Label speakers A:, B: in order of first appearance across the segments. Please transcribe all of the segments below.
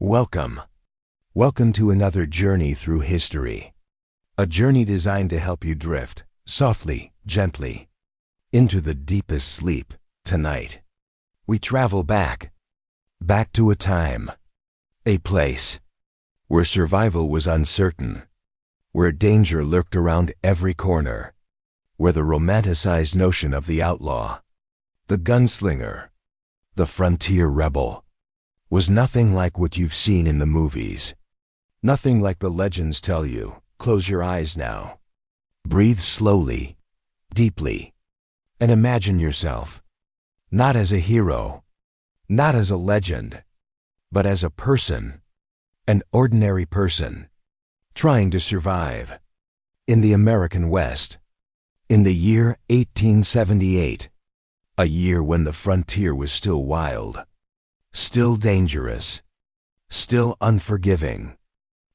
A: Welcome. Welcome to another journey through history. A journey designed to help you drift, softly, gently, into the deepest sleep. Tonight, we travel back to a time, a place, where survival was uncertain, where danger lurked around every corner, where the romanticized notion of the outlaw, the gunslinger, the frontier rebel, was nothing like what you've seen in the movies. Nothing like the legends tell you. Close your eyes now. Breathe slowly, deeply, and imagine yourself, not as a hero, not as a legend, but as a person, an ordinary person, trying to survive. In the American West, in the year 1878, a year when the frontier was still wild, still dangerous, still unforgiving.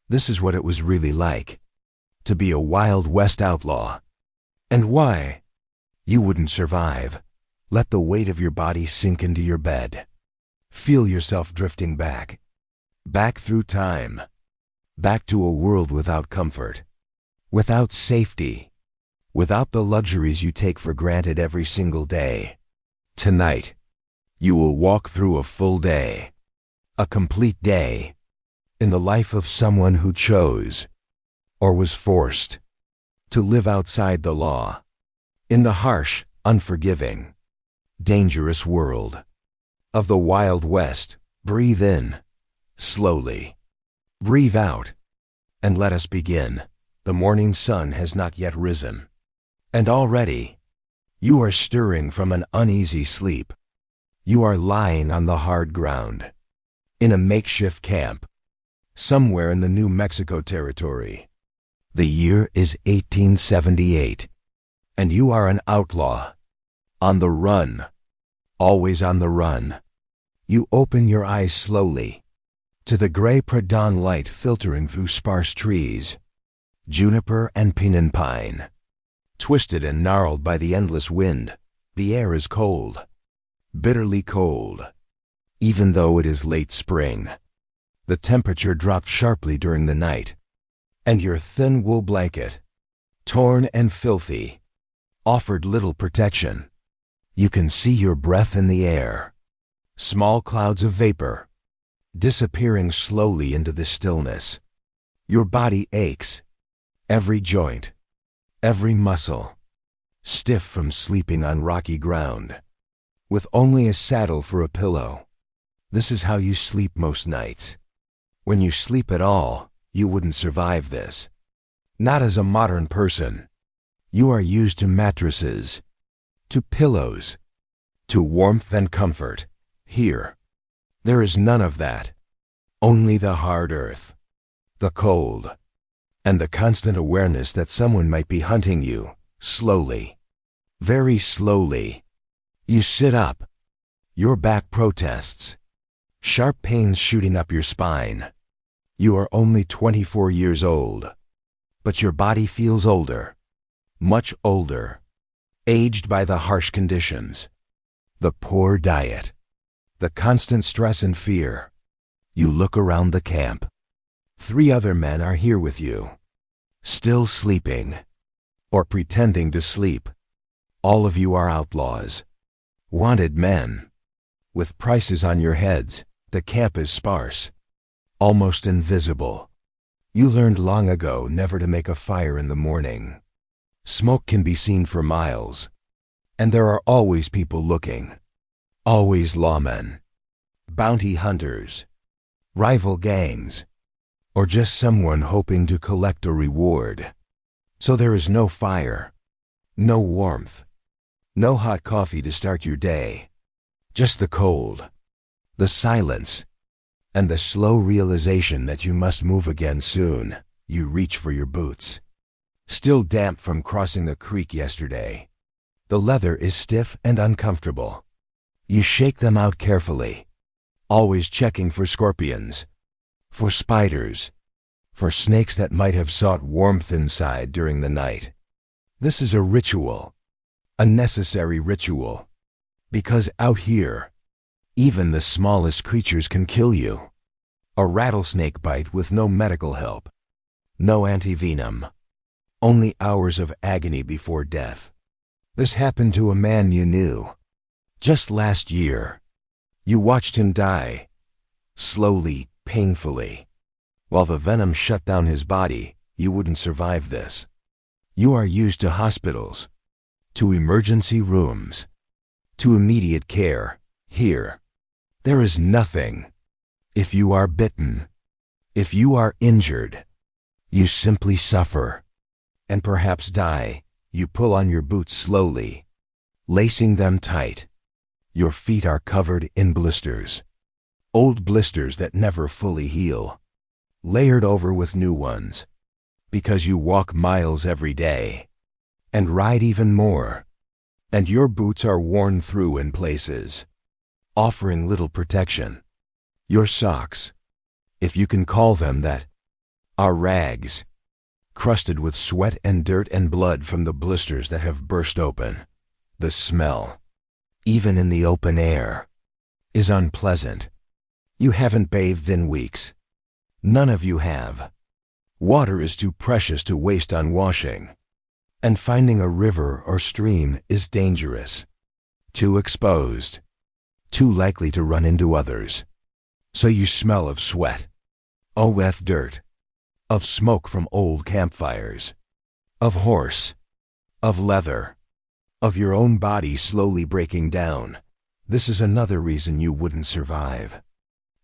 A: This is what it was really like to be a Wild West outlaw. And why? You wouldn't survive. Let the weight of your body sink into your bed. Feel yourself drifting back through time, back to a world without comfort, without safety, without the luxuries you take for granted every single day. Tonight, you will walk through a full day, a complete day, in the life of someone who chose, or was forced, to live outside the law, in the harsh, unforgiving, dangerous world of the Wild West. Breathe in, slowly. Breathe out, and let us begin. The morning sun has not yet risen, and already, you are stirring from an uneasy sleep. You are lying on the hard ground, in a makeshift camp, somewhere in the New Mexico territory. The year is 1878, and you are an outlaw, on the run, always on the run. You open your eyes slowly, to the gray pre-dawn light filtering through sparse trees, juniper and pinon pine. Twisted and gnarled by the endless wind, the air is cold. Bitterly cold. Even though it is late spring, the temperature dropped sharply during the night, and your thin wool blanket, torn and filthy, offered little protection. You can see your breath in the air, small clouds of vapor, disappearing slowly into the stillness. Your body aches, every joint, every muscle, stiff from sleeping on rocky ground, with only a saddle for a pillow. This is how you sleep most nights. When you sleep at all, you wouldn't survive this. Not as a modern person. You are used to mattresses, to pillows, to warmth and comfort. Here, there is none of that. Only the hard earth, the cold, and the constant awareness that someone might be hunting you, slowly, very slowly. You sit up. Your back protests. Sharp pains shooting up your spine. You are only 24 years old, but your body feels older, much older, aged by the harsh conditions, the poor diet, the constant stress and fear. You look around the camp. 3 other men are here with you, still sleeping, or pretending to sleep. All of you are outlaws. Wanted men, with prices on your heads. The camp is sparse, almost invisible. You learned long ago never to make a fire in the morning. Smoke can be seen for miles, and there are always people looking. Always lawmen, bounty hunters, rival gangs, or just someone hoping to collect a reward. So there is no fire, no warmth, no hot coffee to start your day. Just the cold, the silence, and the slow realization that you must move again soon. You reach for your boots, still damp from crossing the creek yesterday. The leather is stiff and uncomfortable. You shake them out carefully, always checking for scorpions, for spiders, for snakes that might have sought warmth inside during the night. This is a ritual. A necessary ritual, because out here, even the smallest creatures can kill you. A rattlesnake bite with no medical help. No antivenom. Only hours of agony before death. This happened to a man you knew. Just last year. You watched him die. Slowly, painfully. While the venom shut down his body, you wouldn't survive this. You are used to hospitals, to emergency rooms, to immediate care. Here, there is nothing. If you are bitten, if you are injured, you simply suffer, and perhaps die. You pull on your boots slowly, lacing them tight. Your feet are covered in blisters, old blisters that never fully heal, layered over with new ones, because you walk miles every day, and ride even more, and your boots are worn through in places, offering little protection. Your socks, if you can call them that, are rags, crusted with sweat and dirt and blood from the blisters that have burst open. The smell, even in the open air, is unpleasant. You haven't bathed in weeks. None of you have. Water is too precious to waste on washing. And finding a river or stream is dangerous. Too exposed. Too likely to run into others. So you smell of sweat, of dirt, of smoke from old campfires, of horse, of leather, of your own body slowly breaking down. This is another reason you wouldn't survive.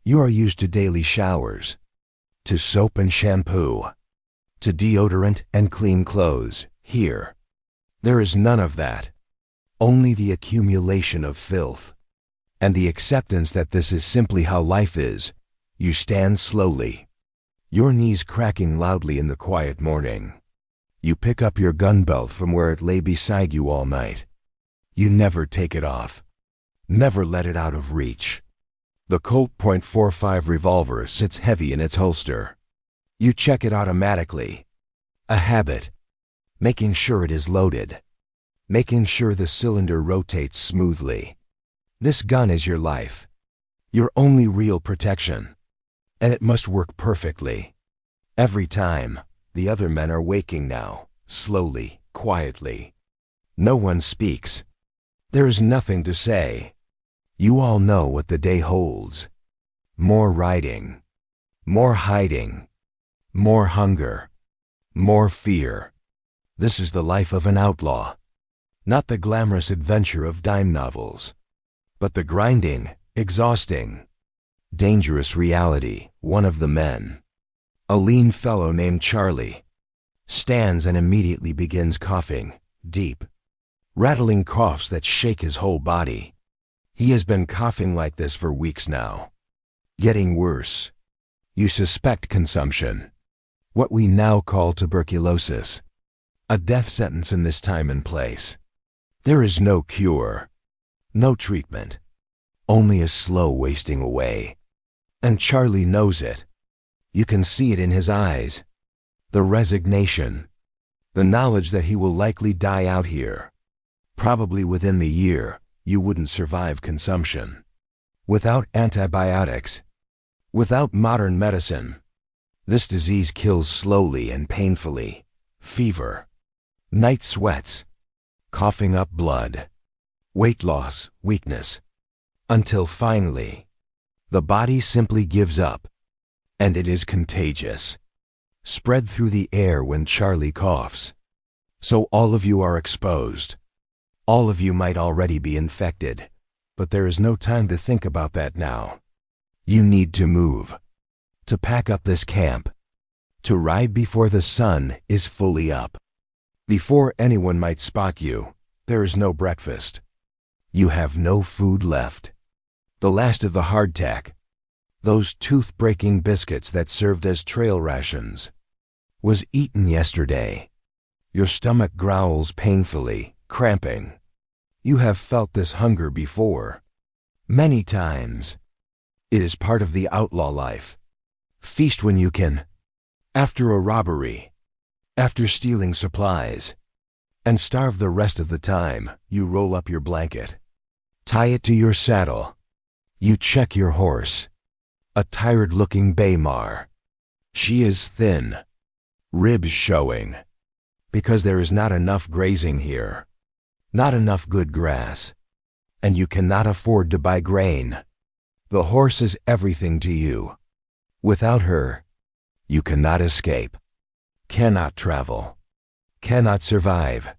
A: You are used to daily showers, to soap and shampoo, to deodorant and clean clothes. Here, there is none of that. Only the accumulation of filth. And the acceptance that this is simply how life is. You stand slowly, your knees cracking loudly in the quiet morning. You pick up your gun belt from where it lay beside you all night. You never take it off. Never let it out of reach. The Colt .45 revolver sits heavy in its holster. You check it automatically. A habit. Making sure it is loaded. Making sure the cylinder rotates smoothly. This gun is your life. Your only real protection. And it must work perfectly. Every time. The other men are waking now, slowly, quietly. No one speaks. There is nothing to say. You all know what the day holds. More riding. More hiding. More hunger. More fear. This is the life of an outlaw. Not the glamorous adventure of dime novels, but the grinding, exhausting, dangerous reality. One of the men, a lean fellow named Charlie, stands and immediately begins coughing, deep, rattling coughs that shake his whole body. He has been coughing like this for weeks now. Getting worse. You suspect consumption. What we now call tuberculosis. A death sentence in this time and place. There is no cure. No treatment. Only a slow wasting away. And Charlie knows it. You can see it in his eyes. The resignation. The knowledge that he will likely die out here. Probably within the year, you wouldn't survive consumption. Without antibiotics. Without modern medicine. This disease kills slowly and painfully. Fever. Night sweats. Coughing up blood. Weight loss, weakness. Until finally, the body simply gives up. And it is contagious. Spread through the air when Charlie coughs. So all of you are exposed. All of you might already be infected. But there is no time to think about that now. You need to move. To pack up this camp. To ride before the sun is fully up. Before anyone might spot you, there is no breakfast. You have no food left. The last of the hardtack, those tooth-breaking biscuits that served as trail rations, was eaten yesterday. Your stomach growls painfully, cramping. You have felt this hunger before. Many times. It is part of the outlaw life. Feast when you can. After a robbery. After stealing supplies. And starve the rest of the time. You roll up your blanket. Tie it to your saddle. You check your horse. A tired-looking bay mare. She is thin, ribs showing, because there is not enough grazing here, not enough good grass, and you cannot afford to buy grain. The horse is everything to you. Without her, you cannot escape, cannot travel, cannot survive.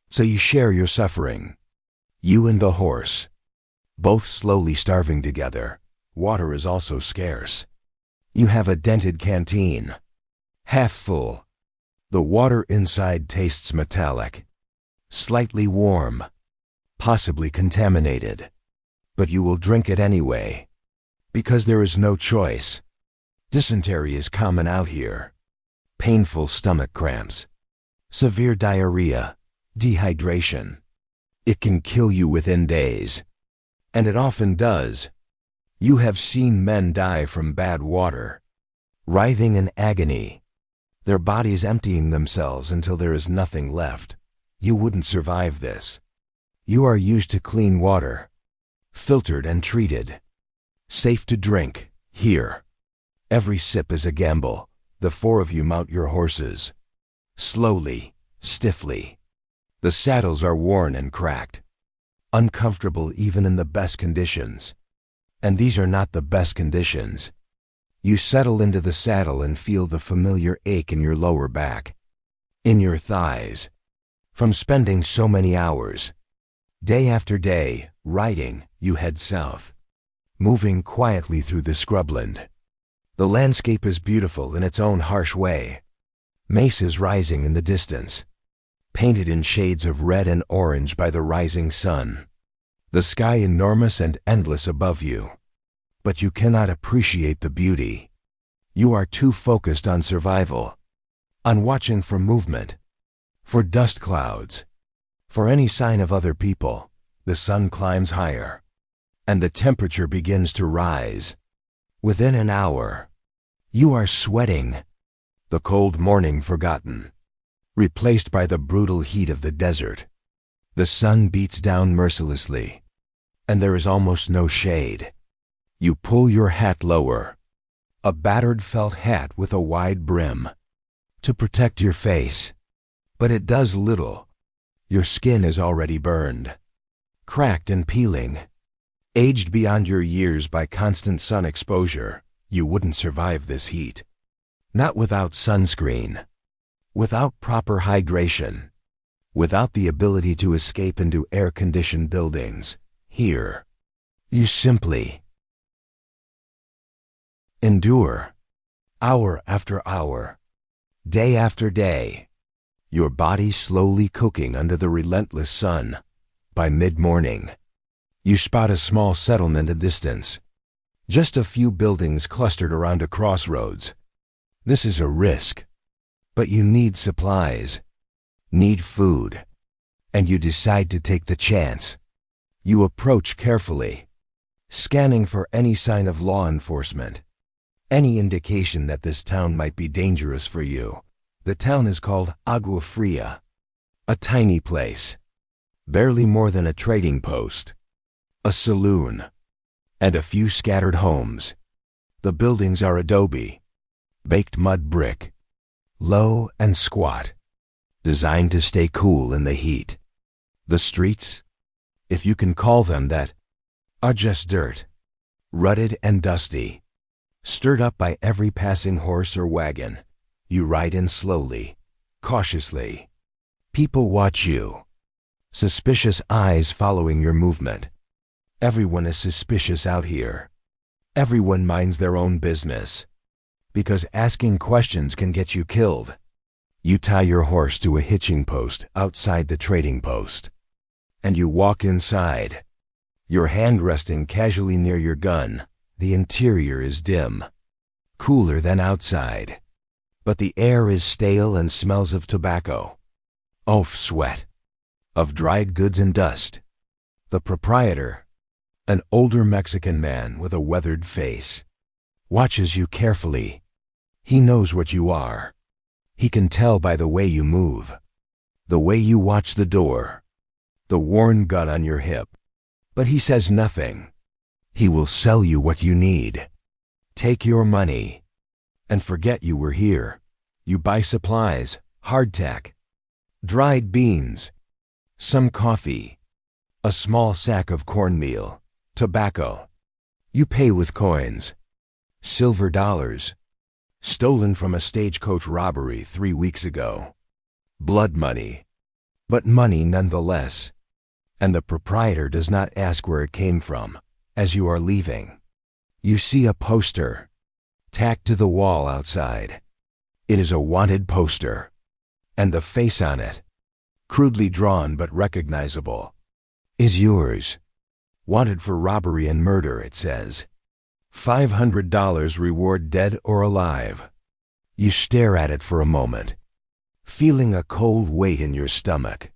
A: So you share your suffering, you and the horse, both slowly starving together. Water is also scarce. You have a dented canteen, half full. The water inside tastes metallic, slightly warm, possibly contaminated. But you will drink it anyway, because there is no choice. Dysentery is common out here. Painful stomach cramps, severe diarrhea, dehydration. It can kill you within days, and it often does. You have seen men die from bad water, writhing in agony, their bodies emptying themselves until there is nothing left. You wouldn't survive this. You are used to clean water, filtered and treated, safe to drink. Here, every sip is a gamble. The four of you mount your horses, slowly, stiffly. The saddles are worn and cracked, uncomfortable even in the best conditions. And these are not the best conditions. You settle into the saddle and feel the familiar ache in your lower back, in your thighs, from spending so many hours. Day after day, riding, you head south, moving quietly through the scrubland. The landscape is beautiful in its own harsh way. Mesas rising in the distance, painted in shades of red and orange by the rising sun. The sky enormous and endless above you. But you cannot appreciate the beauty. You are too focused on survival, on watching for movement, for dust clouds, for any sign of other people. The sun climbs higher, and the temperature begins to rise. Within an hour, you are sweating, the cold morning forgotten, replaced by the brutal heat of the desert. The sun beats down mercilessly, and there is almost no shade. You pull your hat lower, a battered felt hat with a wide brim, to protect your face. But it does little. Your skin is already burned, cracked and peeling, aged beyond your years by constant sun exposure. You wouldn't survive this heat. Not without sunscreen, without proper hydration, without the ability to escape into air-conditioned buildings. Here, you simply endure, hour after hour, day after day, your body slowly cooking under the relentless sun. By mid-morning, you spot a small settlement a distance, just a few buildings clustered around a crossroads. This is a risk, but you need supplies, need food, and you decide to take the chance. You approach carefully, scanning for any sign of law enforcement, any indication that this town might be dangerous for you. The town is called Agua Fria, a tiny place, barely more than a trading post, a saloon, and a few scattered homes. The buildings are adobe, baked mud brick, low and squat, designed to stay cool in the heat. The streets, if you can call them that, are just dirt, rutted and dusty, stirred up by every passing horse or wagon. You ride in slowly, cautiously. People watch you, suspicious eyes following your movement. Everyone is suspicious out here. Everyone minds their own business, because asking questions can get you killed. You tie your horse to a hitching post outside the trading post, and you walk inside, your hand resting casually near your gun. The interior is dim, cooler than outside, but the air is stale and smells of tobacco, of sweat, of dried goods and dust. The proprietor, an older Mexican man with a weathered face, watches you carefully. He knows what you are. He can tell by the way you move, the way you watch the door, the worn gun on your hip. But he says nothing. He will sell you what you need. take your money, and forget you were here. You buy supplies, hardtack, dried beans, some coffee, a small sack of cornmeal, tobacco. You pay with coins, silver dollars, stolen from a stagecoach robbery 3 weeks ago. Blood money, but money nonetheless. And the proprietor does not ask where it came from. As you are leaving, you see a poster tacked to the wall outside. It is a wanted poster, and the face on it, crudely drawn but recognizable, is yours. Wanted for robbery and murder, it says. $500 reward dead or alive. You stare at it for a moment, feeling a cold weight in your stomach.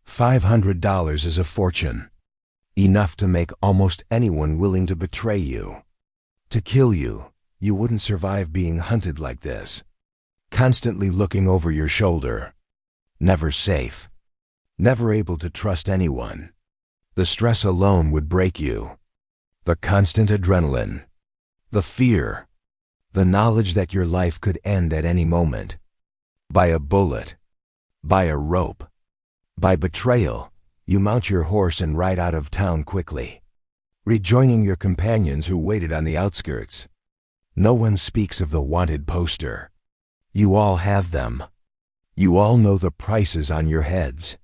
A: $500 is a fortune, enough to make almost anyone willing to betray you, to kill you. You wouldn't survive being hunted like this, constantly looking over your shoulder, never safe, never able to trust anyone. The stress alone would break you. The constant adrenaline, the fear, the knowledge that your life could end at any moment. By a bullet, by a rope, by betrayal. You mount your horse and ride out of town quickly, rejoining your companions who waited on the outskirts. No one speaks of the wanted poster. You all have them. You all know the prices on your heads.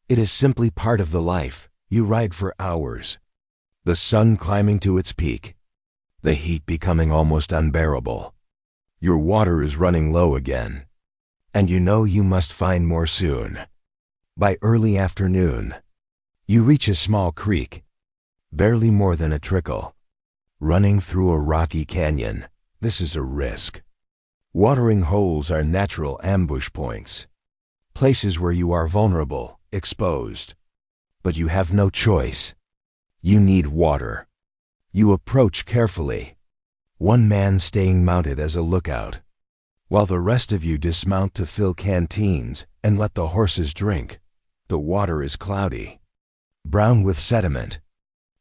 A: It is simply part of the life. You ride for hours, the sun climbing to its peak, the heat becoming almost unbearable. Your water is running low again, and you know you must find more soon. By early afternoon, you reach a small creek, barely more than a trickle, running through a rocky canyon. This is a risk. Watering holes are natural ambush points, places where you are vulnerable, exposed. But you have no choice. You need water. You approach carefully, one man staying mounted as a lookout, while the rest of you dismount to fill canteens and let the horses drink. The water is cloudy, brown with sediment.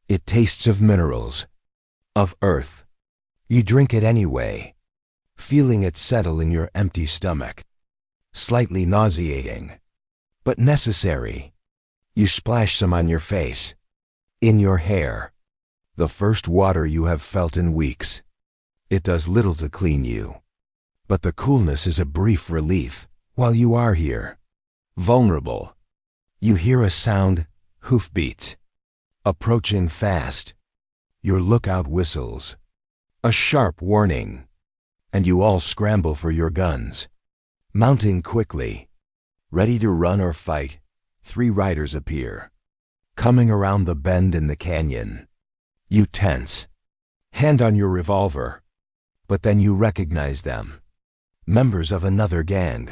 A: It tastes of minerals, of earth. You drink it anyway, feeling it settle in your empty stomach. Slightly nauseating, but necessary. You splash some on your face, in your hair. The first water you have felt in weeks. It does little to clean you, but the coolness is a brief relief while you are here. Vulnerable. You hear a sound, hoofbeats, approaching fast. Your lookout whistles, a sharp warning, and you all scramble for your guns. Mounting quickly, ready to run or fight, 3 riders appear, coming around the bend in the canyon. You tense, hand on your revolver, but then you recognize them. Members of another gang,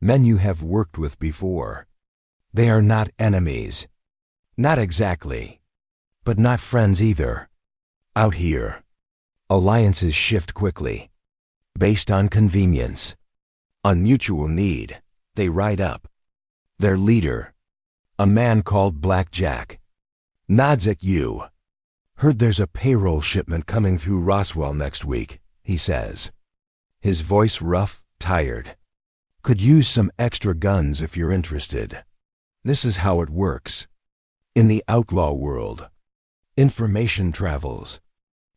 A: men you have worked with before. They are not enemies, not exactly, but not friends either. Out here, alliances shift quickly, based on convenience, on mutual need. They ride up. Their leader, a man called Blackjack, nods at you. Heard there's a payroll shipment coming through Roswell next week, he says. His voice rough, tired. Could use some extra guns if you're interested. This is how it works. In the outlaw world, information travels.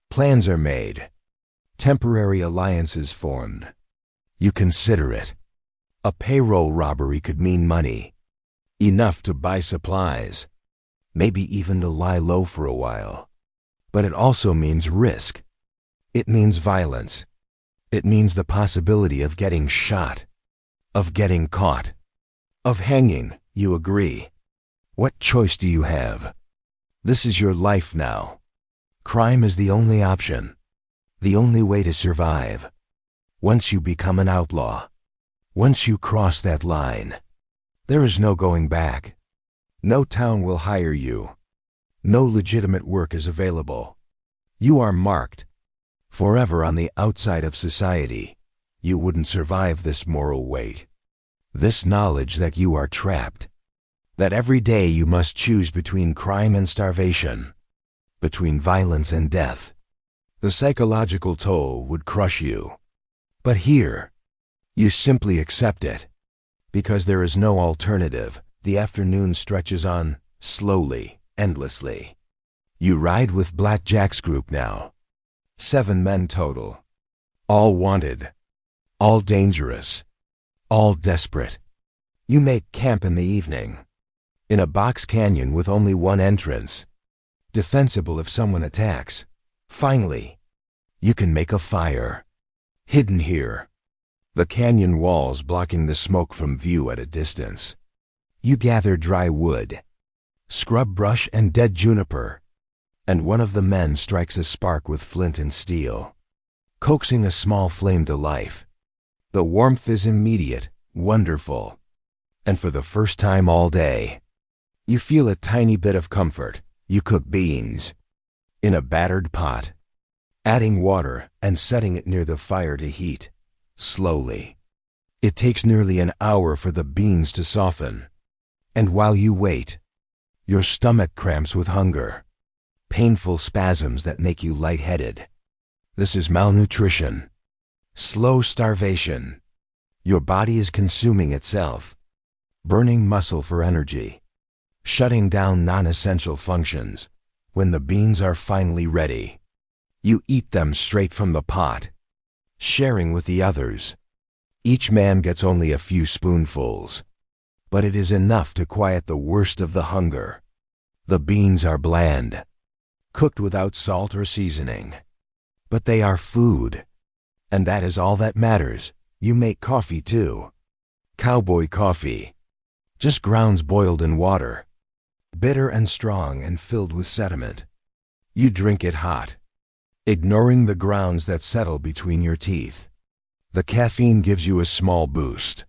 A: Plans are made. Temporary alliances formed. You consider it. A payroll robbery could mean money, enough to buy supplies, maybe even to lie low for a while. But it also means risk. It means violence. It means the possibility of getting shot, of getting caught, of hanging. You agree. What choice do you have? This is your life now. Crime is the only option, the only way to survive. Once you become an outlaw, once you cross that line, there is no going back. No town will hire you. No legitimate work is available. You are marked, forever on the outside of society. You wouldn't survive this moral weight. This knowledge that you are trapped, that every day you must choose between crime and starvation, between violence and death. The psychological toll would crush you. But here, you simply accept it. Because there is no alternative, the afternoon stretches on, slowly, endlessly. You ride with Blackjack's group now. 7 men total. All wanted. All dangerous. All desperate. You make camp in the evening. In a box canyon with only one entrance. Defensible if someone attacks. Finally, you can make a fire. Hidden here. The canyon walls blocking the smoke from view at a distance. You gather dry wood, scrub brush and dead juniper, and one of the men strikes a spark with flint and steel, coaxing a small flame to life. The warmth is immediate, wonderful, and for the first time all day, you feel a tiny bit of comfort. You cook beans in a battered pot, adding water and setting it near the fire to heat. Slowly. It takes nearly an hour for the beans to soften. And while you wait, your stomach cramps with hunger. Painful spasms that make you lightheaded. This is malnutrition. Slow starvation. Your body is consuming itself. Burning muscle for energy. Shutting down non-essential functions. When the beans are finally ready, you eat them straight from the pot. Sharing with the others. Each man gets only a few spoonfuls, but it is enough to quiet the worst of the hunger. The beans are bland, cooked without salt or seasoning, but they are food, and that is all that matters. You make coffee too. Cowboy coffee. Just grounds boiled in water, bitter and strong and filled with sediment. You drink it hot, ignoring the grounds that settle between your teeth. The caffeine gives you a small boost,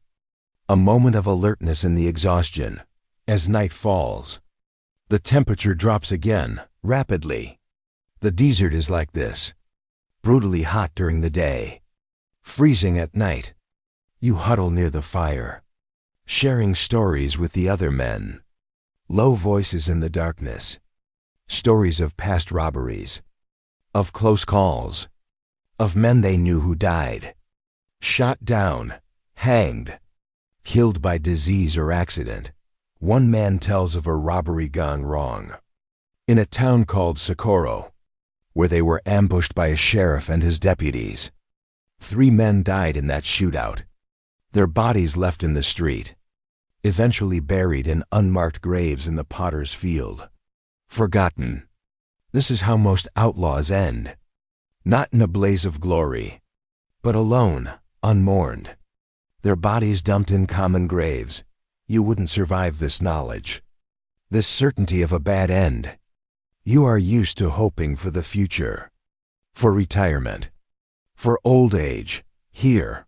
A: a moment of alertness in the exhaustion. As night falls, the temperature drops again, rapidly. The desert is like this, brutally hot during the day, freezing at night. You huddle near the fire, sharing stories with the other men. Low voices in the darkness, stories of past robberies, of close calls, of men they knew who died, shot down, hanged, killed by disease or accident. One man tells of a robbery gone wrong in a town called Socorro, where they were ambushed by a sheriff and his deputies. 3 men died in that shootout, their bodies left in the street, eventually buried in unmarked graves in the potter's field. Forgotten. This is how most outlaws end. Not in a blaze of glory, but alone, unmourned. Their bodies dumped in common graves. You wouldn't survive this knowledge, this certainty of a bad end. You are used to hoping for the future, for retirement, for old age. Here,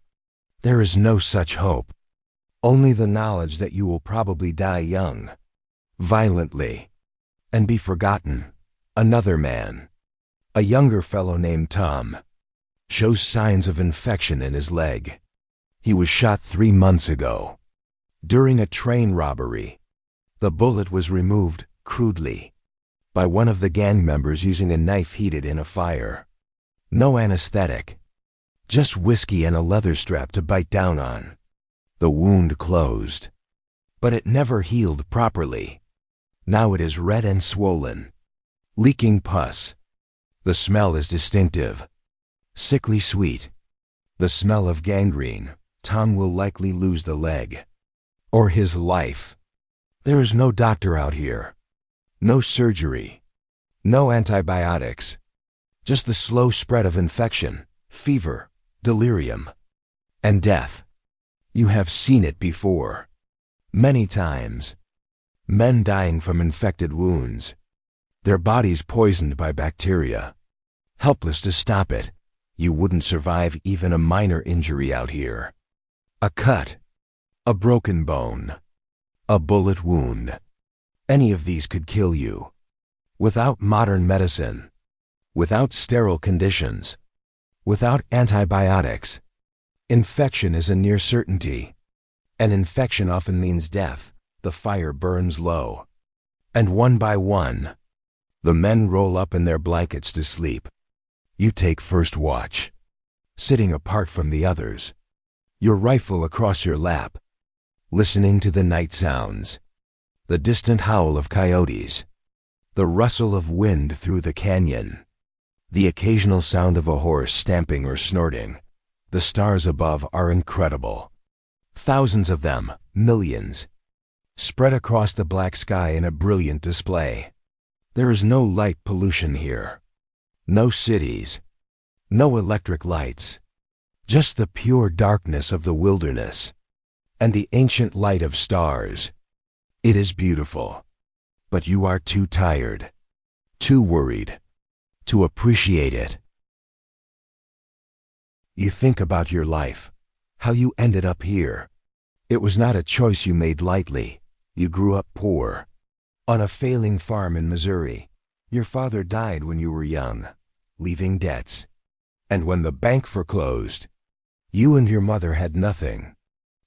A: there is no such hope. Only the knowledge that you will probably die young, violently, and be forgotten. Another man, a younger fellow named Tom, shows signs of infection in his leg. He was shot 3 months ago. During a train robbery, the bullet was removed, crudely, by one of the gang members using a knife heated in a fire. No anesthetic, just whiskey and a leather strap to bite down on. The wound closed, but it never healed properly. Now it is red and swollen, leaking pus. The smell is distinctive, sickly sweet. The smell of gangrene. Tom will likely lose the leg, or his life. There is no doctor out here, no surgery, no antibiotics, just the slow spread of infection, fever, delirium, and death. You have seen it before, many times. Men dying from infected wounds, their bodies poisoned by bacteria, helpless to stop it. You wouldn't survive even a minor injury out here. A cut, a broken bone, a bullet wound. Any of these could kill you. Without modern medicine, without sterile conditions, without antibiotics, infection is a near certainty. An infection often means death. The fire burns low, and one by one, the men roll up in their blankets to sleep. You take first watch, sitting apart from the others, your rifle across your lap, listening to the night sounds, the distant howl of coyotes, the rustle of wind through the canyon, the occasional sound of a horse stamping or snorting. The stars above are incredible. Thousands of them, millions, spread across the black sky in a brilliant display. There is no light pollution here. No cities. No electric lights. Just the pure darkness of the wilderness and the ancient light of stars. It is beautiful, but you are too tired, too worried to appreciate it. You think about your life, how you ended up here. It was not a choice you made lightly. You grew up poor, on a failing farm in Missouri. Your father died when you were young, leaving debts. And when the bank foreclosed, you and your mother had nothing.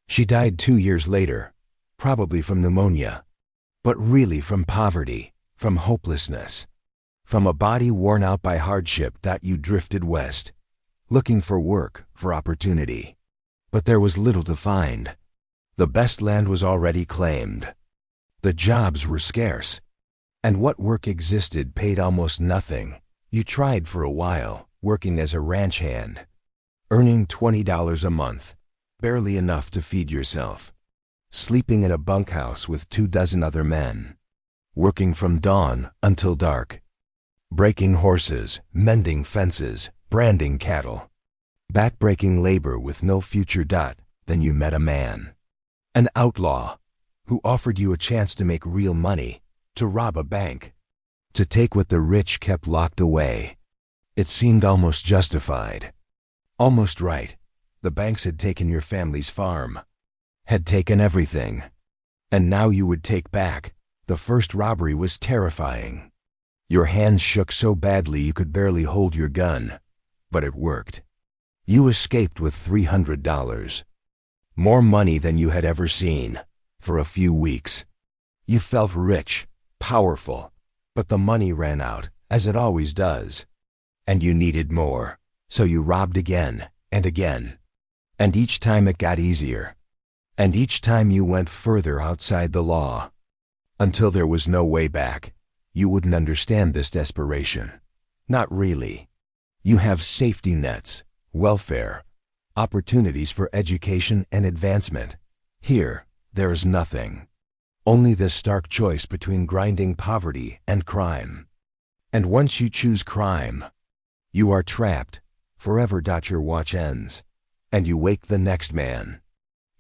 A: She died 2 years later, probably from pneumonia, but really from poverty, from hopelessness, from a body worn out by hardship. That you drifted west, looking for work, for opportunity. But there was little to find. The best land was already claimed. The jobs were scarce, and what work existed paid almost nothing. You tried for a while, working as a ranch hand, earning $20 a month, barely enough to feed yourself, sleeping in a bunkhouse with 24 other men, working from dawn until dark, breaking horses, mending fences, branding cattle, backbreaking labor with no future. Then you met a man, an outlaw, who offered you a chance to make real money, to rob a bank, to take what the rich kept locked away. It seemed almost justified, almost right. The banks had taken your family's farm, had taken everything, and now you would take back. The first robbery was terrifying. Your hands shook so badly you could barely hold your gun, but it worked. You escaped with $300, more money than you had ever seen. For a few weeks, you felt rich, powerful, but the money ran out, as it always does. And you needed more, so you robbed again and again. And each time it got easier. And each time you went further outside the law, until there was no way back. You wouldn't understand this desperation. Not really. You have safety nets, welfare, opportunities for education and advancement. Here, there is nothing. Only this stark choice between grinding poverty and crime. And once you choose crime, you are trapped, forever. Your watch ends, and you wake the next man,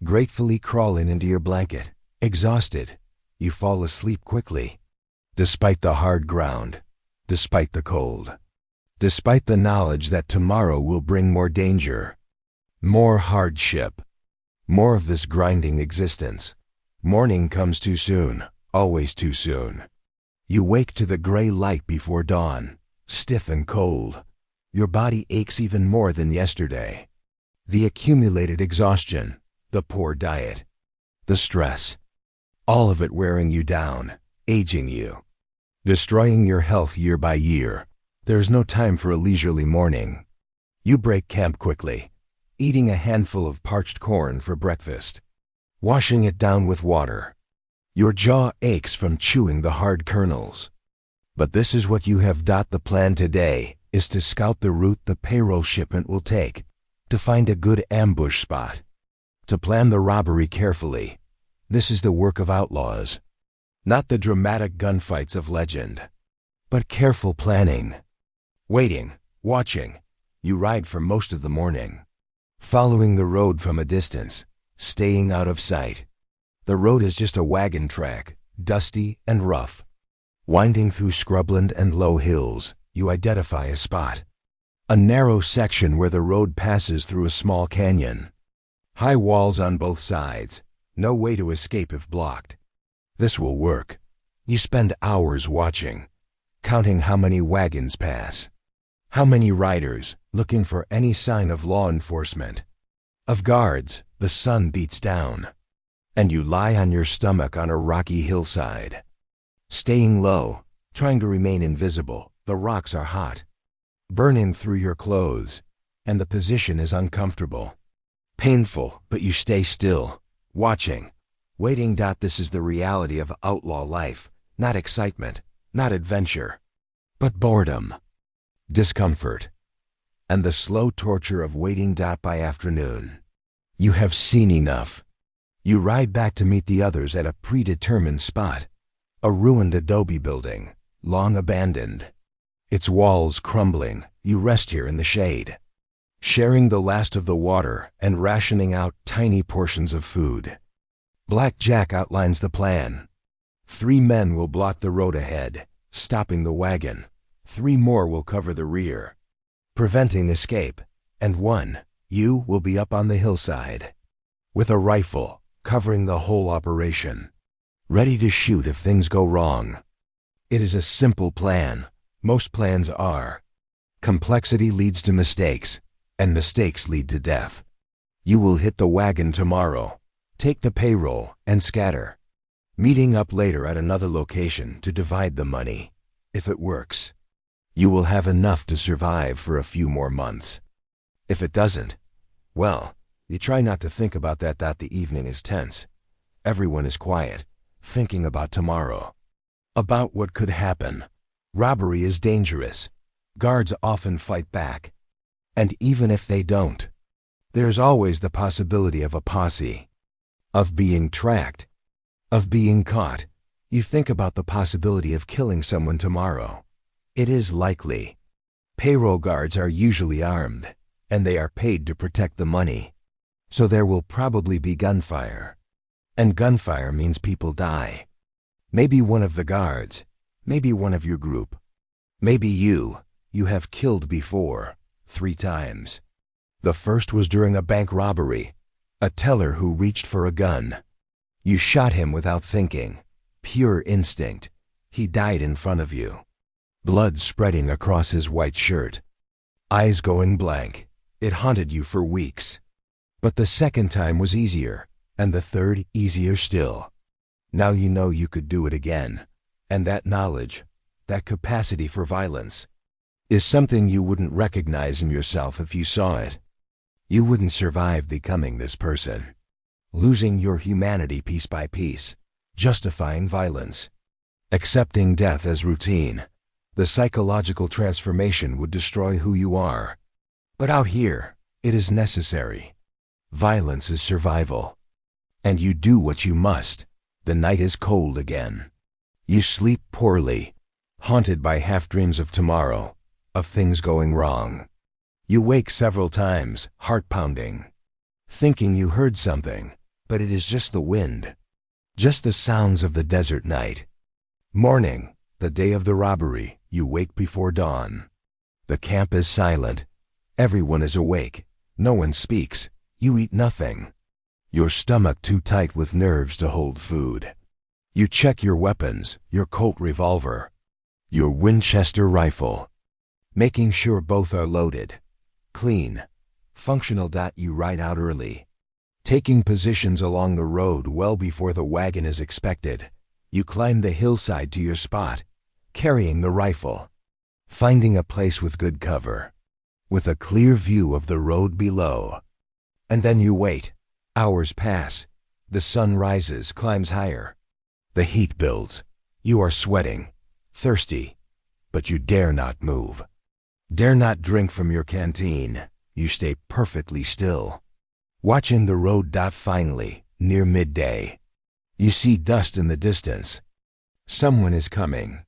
A: gratefully crawling into your blanket, exhausted. You fall asleep quickly, despite the hard ground, despite the cold, despite the knowledge that tomorrow will bring more danger, more hardship, more of this grinding existence. Morning comes too soon, always too soon. You wake to the gray light before dawn, stiff and cold. Your body aches even more than yesterday. The accumulated exhaustion, the poor diet, the stress, all of it wearing you down, aging you, destroying your health year by year. There's no time for a leisurely morning. You break camp quickly, eating a handful of parched corn for breakfast, washing it down with water. Your jaw aches from chewing the hard kernels. But this is what you have. The plan today is to scout the route the payroll shipment will take, to find a good ambush spot, to plan the robbery carefully. This is the work of outlaws, not the dramatic gunfights of legend, but careful planning. Waiting, watching. You ride for most of the morning, following the road from a distance, staying out of sight. The road is just a wagon track, dusty and rough. Winding through scrubland and low hills, you identify a spot. A narrow section where the road passes through a small canyon. High walls on both sides, no way to escape if blocked. This will work. You spend hours watching, counting how many wagons pass, how many riders, looking for any sign of law enforcement, of guards. The sun beats down, and you lie on your stomach on a rocky hillside, staying low, trying to remain invisible. The rocks are hot, burning through your clothes, and the position is uncomfortable. Painful, but you stay still, watching, waiting. This is the reality of outlaw life, not excitement, not adventure, but boredom, discomfort, and the slow torture of waiting. By afternoon, you have seen enough. You ride back to meet the others at a predetermined spot, a ruined adobe building, long abandoned. Its walls crumbling. You rest here in the shade, sharing the last of the water and rationing out tiny portions of food. Black Jack outlines the plan. 3 men will block the road ahead, stopping the wagon. 3 more will cover the rear, preventing escape, and 1, you, will be up on the hillside, with a rifle, covering the whole operation, ready to shoot if things go wrong. It is a simple plan. Most plans are. Complexity leads to mistakes, and mistakes lead to death. You will hit the wagon tomorrow, take the payroll, and scatter, meeting up later at another location to divide the money. If it works, you will have enough to survive for a few more months. If it doesn't, well, you try not to think about that. The evening is tense. Everyone is quiet, thinking about tomorrow, about what could happen. Robbery is dangerous. Guards often fight back. And even if they don't, there's always the possibility of a posse, of being tracked, of being caught. You think about the possibility of killing someone tomorrow. It is likely. Payroll guards are usually armed, and they are paid to protect the money. So there will probably be gunfire. And gunfire means people die. Maybe one of the guards, maybe one of your group, maybe you have killed before, 3 times. The first was during a bank robbery, a teller who reached for a gun. You shot him without thinking, pure instinct. He died in front of you, blood spreading across his white shirt, eyes going blank. It haunted you for weeks. But the second time was easier, and the third easier still. Now you know you could do it again, and that knowledge, that capacity for violence, is something you wouldn't recognize in yourself if you saw it. You wouldn't survive becoming this person, losing your humanity piece by piece, justifying violence, accepting death as routine. The psychological transformation would destroy who you are. But out here, it is necessary. Violence is survival. And you do what you must. The night is cold again. You sleep poorly, haunted by half-dreams of tomorrow, of things going wrong. You wake several times, heart pounding, thinking you heard something, but it is just the wind, just the sounds of the desert night. Morning, the day of the robbery, you wake before dawn. The camp is silent. Everyone is awake. No one speaks. You eat nothing. Your stomach too tight with nerves to hold food. You check your weapons, your Colt revolver, your Winchester rifle, making sure both are loaded, clean, functional. You ride out early, taking positions along the road well before the wagon is expected. You climb the hillside to your spot, carrying the rifle, finding a place with good cover, with a clear view of the road below. And then you wait. Hours pass. The sun rises, climbs higher. The heat builds. You are sweating, thirsty, but you dare not move. Dare not drink from your canteen. You stay perfectly still, watching the road. Finally, near midday, you see dust in the distance. Someone is coming.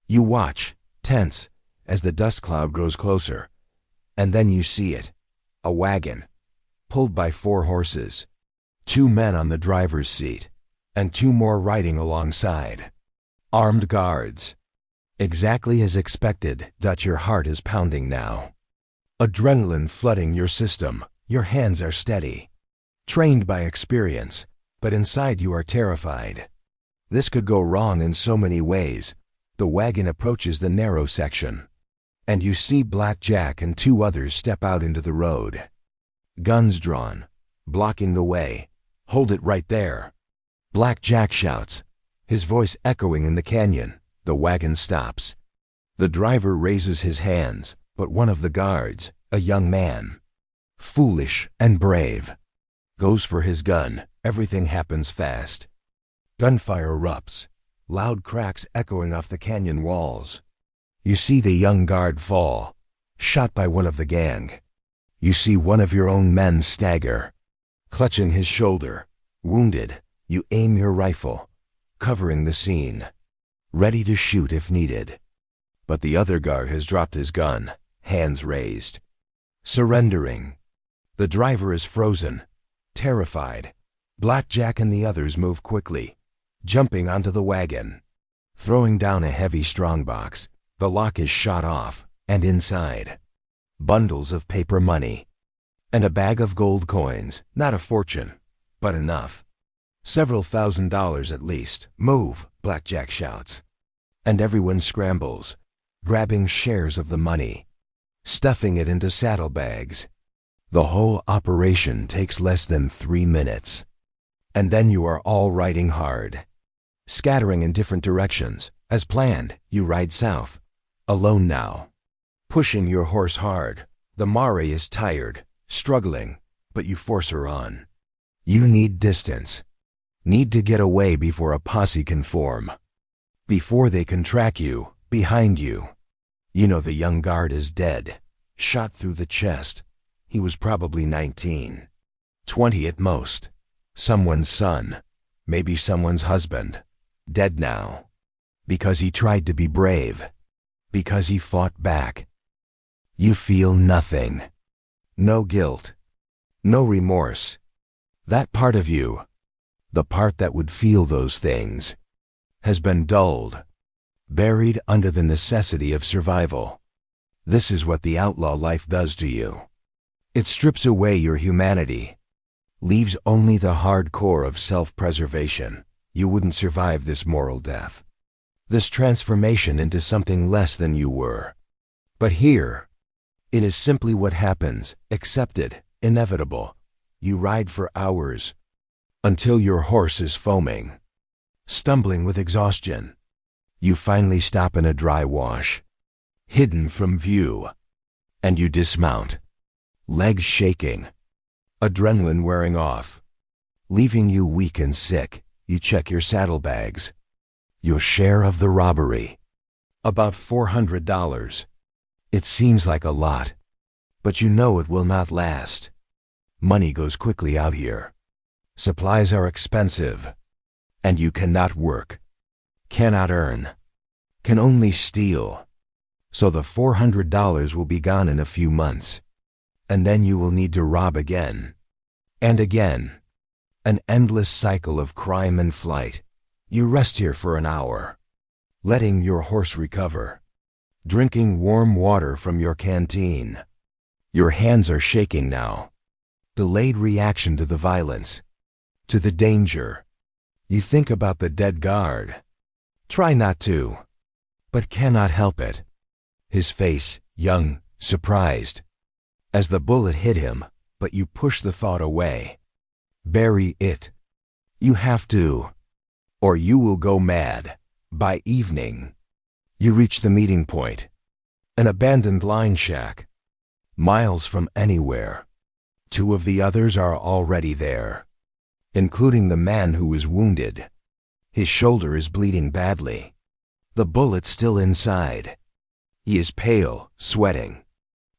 A: You watch, tense, as the dust cloud grows closer. And then you see it. A wagon, pulled by 4 horses. 2 men on the driver's seat, and 2 more riding alongside. Armed guards. Exactly as expected. Your heart is pounding now. Adrenaline flooding your system. Your hands are steady, trained by experience, but inside you are terrified. This could go wrong in so many ways. The wagon approaches the narrow section, and you see Black Jack and 2 others step out into the road. Guns drawn, blocking the way. Hold it right there. Black Jack shouts, his voice echoing in the canyon. The wagon stops. The driver raises his hands, But one of the guards, a young man, foolish and brave, goes for his gun. Everything happens fast. Gunfire erupts, loud cracks echoing off the canyon walls. You see the young guard fall, shot by one of the gang. You see one of your own men stagger, clutching his shoulder. Wounded, you aim your rifle, covering the scene, ready to shoot if needed. But the other guard has dropped his gun, hands raised, surrendering. The driver is frozen, terrified. Blackjack and the others move quickly, jumping onto the wagon, throwing down a heavy strongbox. The lock is shot off, and inside, bundles of paper money and a bag of gold coins. Not a fortune, but enough. Several $1,000s at least. Move, Blackjack shouts. And everyone scrambles, grabbing shares of the money, stuffing it into saddlebags. The whole operation takes less than 3 minutes. And then you are all riding hard, scattering in different directions. As planned, you ride south, alone now, pushing your horse hard. The mare is tired, struggling, but you force her on. You need distance, need to get away before a posse can form, before they can track you. Behind you, you know the young guard is dead, shot through the chest. He was probably 19, 20 at most. Someone's son, maybe someone's husband, dead now, because he tried to be brave, because he fought back. You feel nothing, no guilt, no remorse. That part of you, the part that would feel those things, has been dulled, buried under the necessity of survival. This is what the outlaw life does to you. It strips away your humanity, leaves only the hard core of self-preservation. You wouldn't survive this moral death, this transformation into something less than you were. But here, it is simply what happens, accepted, inevitable. You ride for hours, until your horse is foaming, stumbling with exhaustion. You finally stop in a dry wash, hidden from view, and you dismount, legs shaking, adrenaline wearing off, leaving you weak and sick. You check your saddlebags, your share of the robbery, about $400. It seems like a lot, but you know it will not last. Money goes quickly out here. Supplies are expensive, and you cannot work, cannot earn, can only steal. So the $400 will be gone in a few months, and then you will need to rob again, and again. An endless cycle of crime and flight. You rest here for an hour, letting your horse recover, drinking warm water from your canteen. Your hands are shaking now. Delayed reaction to the violence, to the danger. You think about the dead guard. Try not to, but cannot help it. His face, young, surprised, as the bullet hit him, but you push the thought away. Bury it. You have to, or you will go mad. By evening, you reach the meeting point, an abandoned line shack, miles from anywhere. 2 of the others are already there, including the man who is wounded. His shoulder is bleeding badly, the bullet still inside. He is pale, sweating,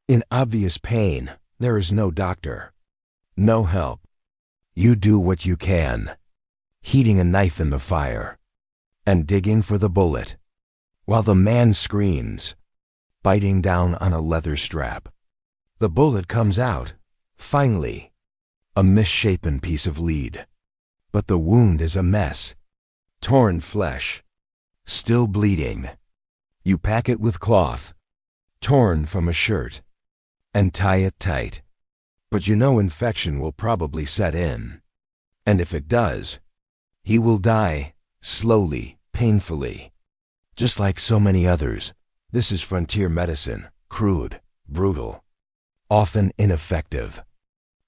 A: in obvious pain. There is no doctor, no help. You do what you can, heating a knife in the fire and digging for the bullet, while the man screams, biting down on a leather strap. The bullet comes out, finally, a misshapen piece of lead. But the wound is a mess, torn flesh, still bleeding. You pack it with cloth, torn from a shirt, and tie it tight. But you know infection will probably set in. And if it does, he will die, slowly, painfully. Just like so many others, this is frontier medicine, crude, brutal, often ineffective.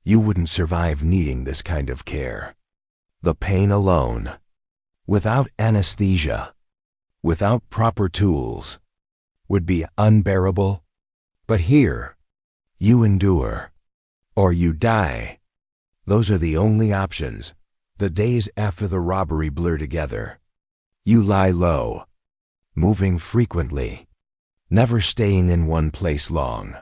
A: You wouldn't survive needing this kind of care. The pain alone, without anesthesia, without proper tools, would be unbearable, But here, you endure, or you die. Those are the only options. The days after the robbery blur together. You lie low, moving frequently, never staying in one place long.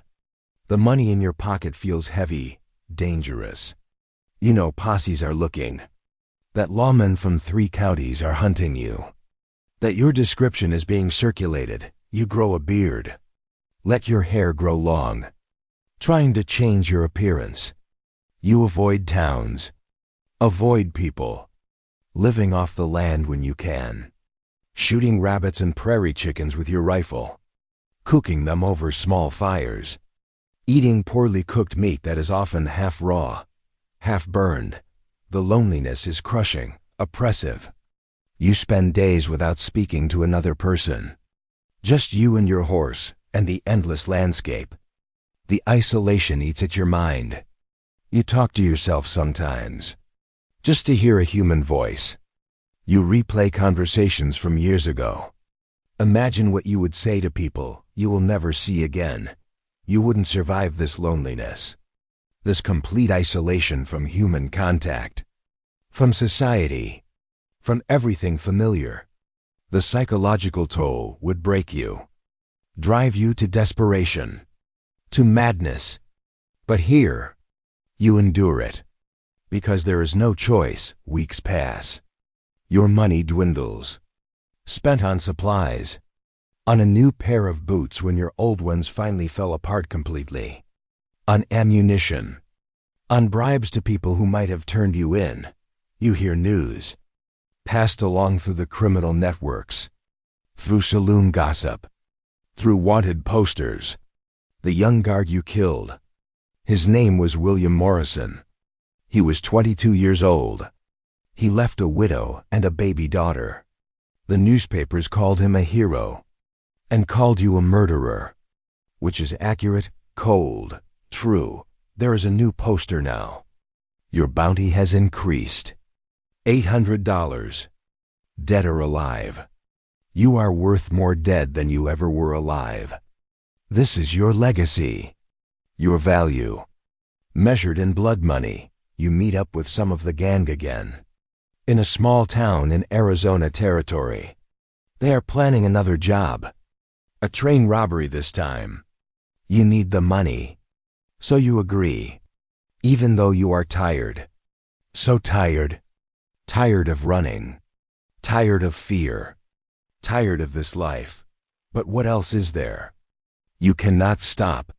A: The money in your pocket feels heavy, dangerous. You know posses are looking, that lawmen from 3 counties are hunting you, that your description is being circulated. You grow a beard, let your hair grow long, trying to change your appearance. You avoid towns, avoid people, living off the land when you can, shooting rabbits and prairie chickens with your rifle, cooking them over small fires, eating poorly cooked meat that is often half raw, half burned. The loneliness is crushing, oppressive. You spend days without speaking to another person. Just you and your horse and the endless landscape. The isolation eats at your mind. You talk to yourself sometimes, just to hear a human voice. You replay conversations from years ago. Imagine what you would say to people you will never see again. You wouldn't survive this loneliness, this complete isolation from human contact, from society, from everything familiar. The psychological toll would break you, drive you to desperation, to madness. But here, you endure it, because there is no choice. Weeks pass. Your money dwindles, spent on supplies, on a new pair of boots when your old ones finally fell apart completely, on ammunition, on bribes to people who might have turned you in. You hear news, passed along through the criminal networks, through saloon gossip, through wanted posters. The young guard you killed, his name was William Morrison. He was 22 years old. He left a widow and a baby daughter. The newspapers called him a hero and called you a murderer, which is accurate, cold, true. There is a new poster now. Your bounty has increased. $800. Dead or alive. You are worth more dead than you ever were alive. This is your legacy, your value. Measured in blood money, you meet up with some of the gang again, in a small town in Arizona territory. They are planning another job, a train robbery this time. You need the money, so you agree, even though you are tired. So tired. Tired of running, tired of fear, tired of this life. But what else is there? You cannot stop,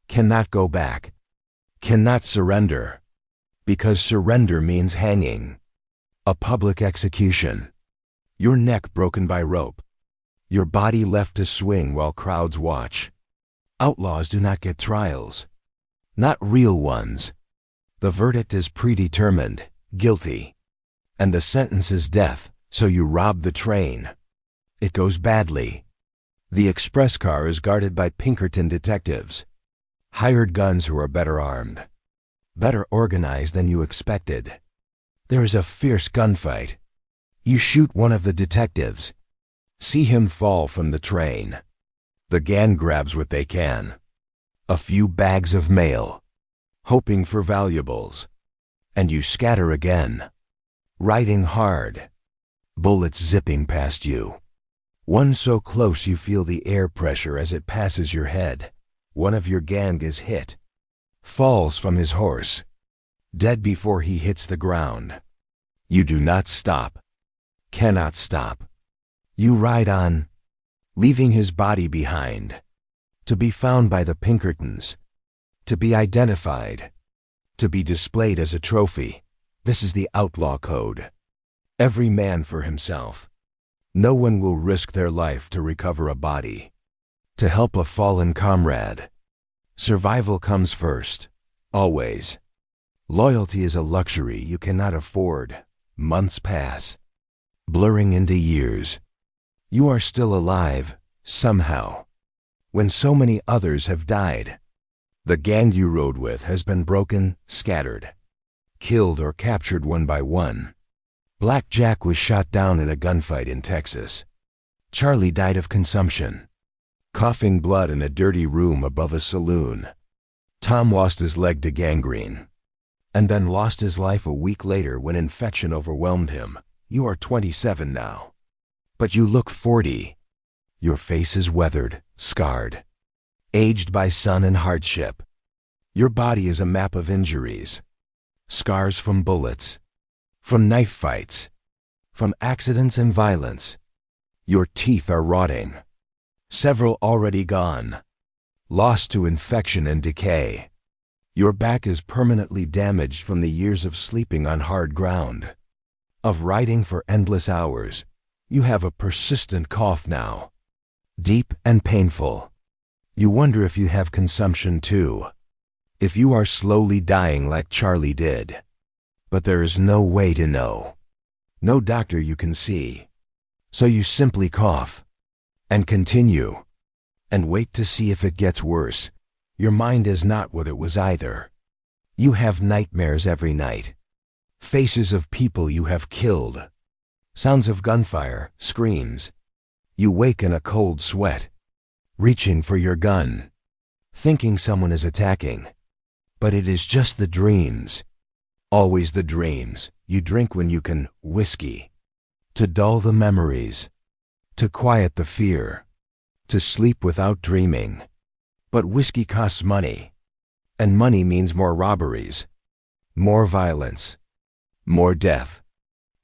A: cannot go back, cannot surrender, because surrender means hanging, a public execution, your neck broken by rope, your body left to swing while crowds watch. Outlaws do not get trials, not real ones. The verdict is predetermined, guilty, and the sentence is death. So you rob the train. It goes badly. The express car is guarded by Pinkerton detectives, hired guns who are better armed, better organized than you expected. There is a fierce gunfight. You shoot one of the detectives, see him fall from the train. The gang grabs what they can, a few bags of mail, hoping for valuables, and you scatter again, riding hard, bullets zipping past you. One so close you feel the air pressure as it passes your head. One of your gang is hit, falls from his horse, dead before he hits the ground. You do not stop, cannot stop. You ride on, leaving his body behind, to be found by the Pinkertons, to be identified, to be displayed as a trophy. This is the outlaw code. Every man for himself. No one will risk their life to recover a body, to help a fallen comrade. Survival comes first, always. Loyalty is a luxury you cannot afford. Months pass, blurring into years. You are still alive, somehow, when so many others have died. The gang you rode with has been broken, scattered, killed or captured one by one. Black Jack was shot down in a gunfight in Texas. Charlie died of consumption. coughing blood in a dirty room above a saloon. Tom lost his leg to gangrene, and then lost his life a week later when infection overwhelmed him. You are 27 now, but you look 40. Your face is weathered, scarred, aged by sun and hardship. Your body is a map of injuries, scars from bullets, from knife fights, from accidents and violence. Your teeth are rotting, several already gone, lost to infection and decay. Your back is permanently damaged from the years of sleeping on hard ground, of riding for endless hours. You have a persistent cough now, deep and painful. You wonder if you have consumption too, if you are slowly dying like Charlie did. But there is no way to know, no doctor you can see. So you simply cough, and continue, and wait to see if it gets worse. Your mind is not what it was either. You have nightmares every night, faces of people you have killed, sounds of gunfire, screams. You wake in a cold sweat, reaching for your gun, thinking someone is attacking. But it is just the dreams, always the dreams. You drink when you can, whiskey, to dull the memories, to quiet the fear, to sleep without dreaming. But whiskey costs money, and money means more robberies, more violence, more death.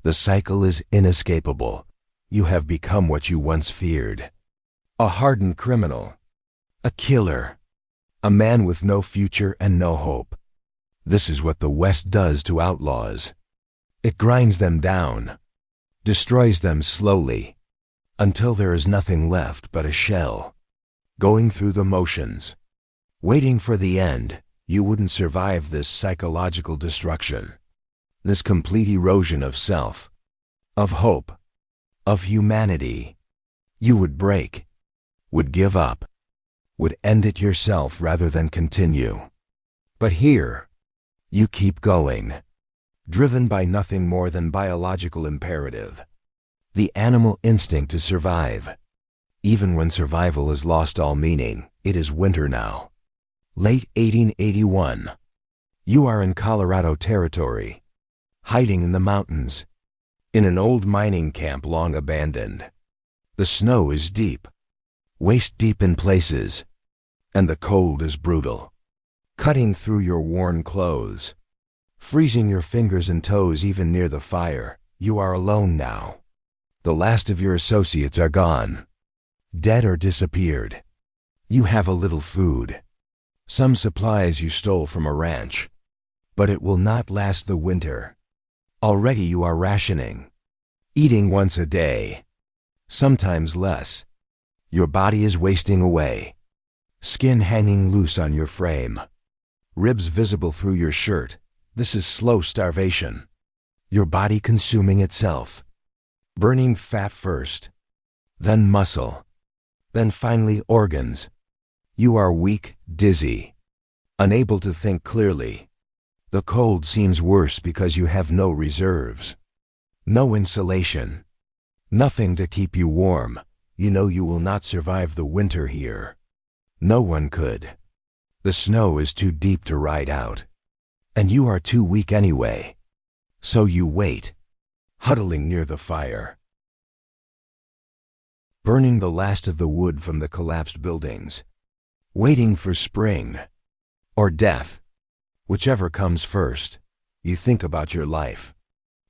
A: The cycle is inescapable. You have become what you once feared. A hardened criminal, a killer, a man with no future and no hope. This is what the West does to outlaws. It grinds them down, destroys them slowly, until there is nothing left but a shell, going through the motions, waiting for the end. You wouldn't survive this psychological destruction, this complete erosion of self, of hope, of humanity. You would break, would give up, would end it yourself rather than continue. But here, you keep going, driven by nothing more than biological imperative, the animal instinct to survive. Even when survival has lost all meaning. It is winter now. Late 1881. You are in Colorado territory, hiding in the mountains, in an old mining camp long abandoned. The snow is deep, waist deep in places, and the cold is brutal, cutting through your worn clothes, freezing your fingers and toes even near the fire. You are alone now. The last of your associates are gone, dead or disappeared. You have a little food, some supplies you stole from a ranch, but it will not last the winter. Already you are rationing, eating once a day, sometimes less. Your body is wasting away, skin hanging loose on your frame, ribs visible through your shirt. This is slow starvation, your body consuming itself, burning fat first, then muscle, then finally organs. You are weak, dizzy, unable to think clearly. The cold seems worse because you have no reserves, no insulation, nothing to keep you warm. You know you will not survive the winter here. No one could. The snow is too deep to ride out, and you are too weak anyway. So you wait, huddling near the fire, burning the last of the wood from the collapsed buildings, waiting for spring or death, whichever comes first. You think about your life,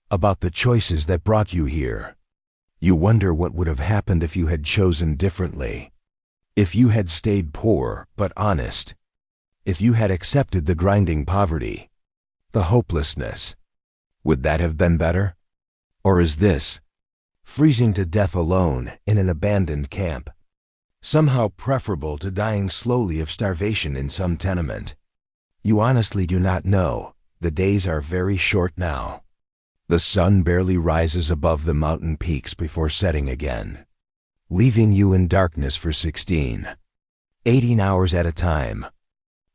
A: about the choices that brought you here. You wonder what would have happened if you had chosen differently, if you had stayed poor but honest, if you had accepted the grinding poverty, the hopelessness. Would that have been better? Or is this, freezing to death alone in an abandoned camp, somehow preferable to dying slowly of starvation in some tenement? You honestly do not know. The days are very short now. The sun barely rises above the mountain peaks before setting again, leaving you in darkness for 16, 18 hours at a time.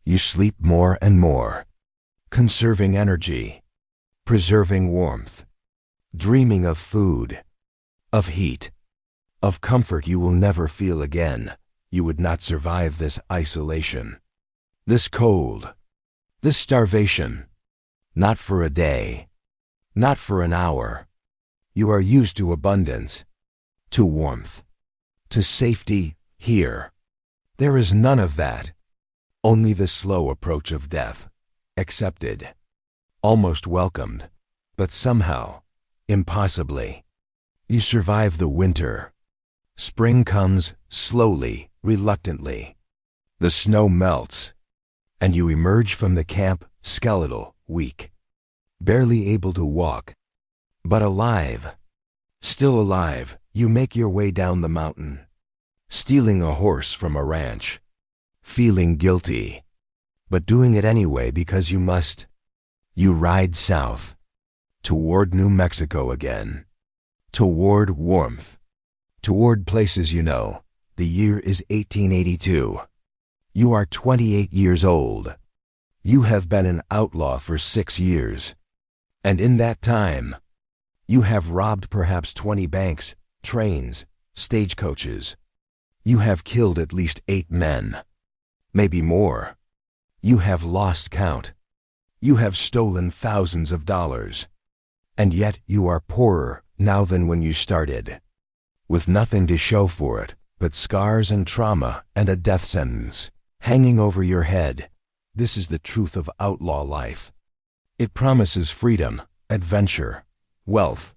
A: You sleep more and more, conserving energy, preserving warmth, dreaming of food, of heat, of comfort you will never feel again. You would not survive this isolation, this cold, this starvation. Not for a day, not for an hour. You are used to abundance, to warmth, to safety. Here, there is none of that. Only the slow approach of death, accepted, almost welcomed, but somehow, impossibly. You survive the winter. Spring comes slowly, reluctantly. The snow melts, and you emerge from the camp skeletal, weak, barely able to walk, but alive. Still alive, you make your way down the mountain, stealing a horse from a ranch, feeling guilty, but doing it anyway because you must. You ride south, toward New Mexico again, toward warmth, toward places you know. The year is 1882. You are 28 years old. You have been an outlaw for 6 years. And in that time, you have robbed perhaps 20 banks, trains, stagecoaches. You have killed at least 8 men. Maybe more. You have lost count. You have stolen thousands of dollars. And yet you are poorer now than when you started, with nothing to show for it but scars and trauma and a death sentence hanging over your head. This is the truth of outlaw life. It promises freedom, adventure, wealth,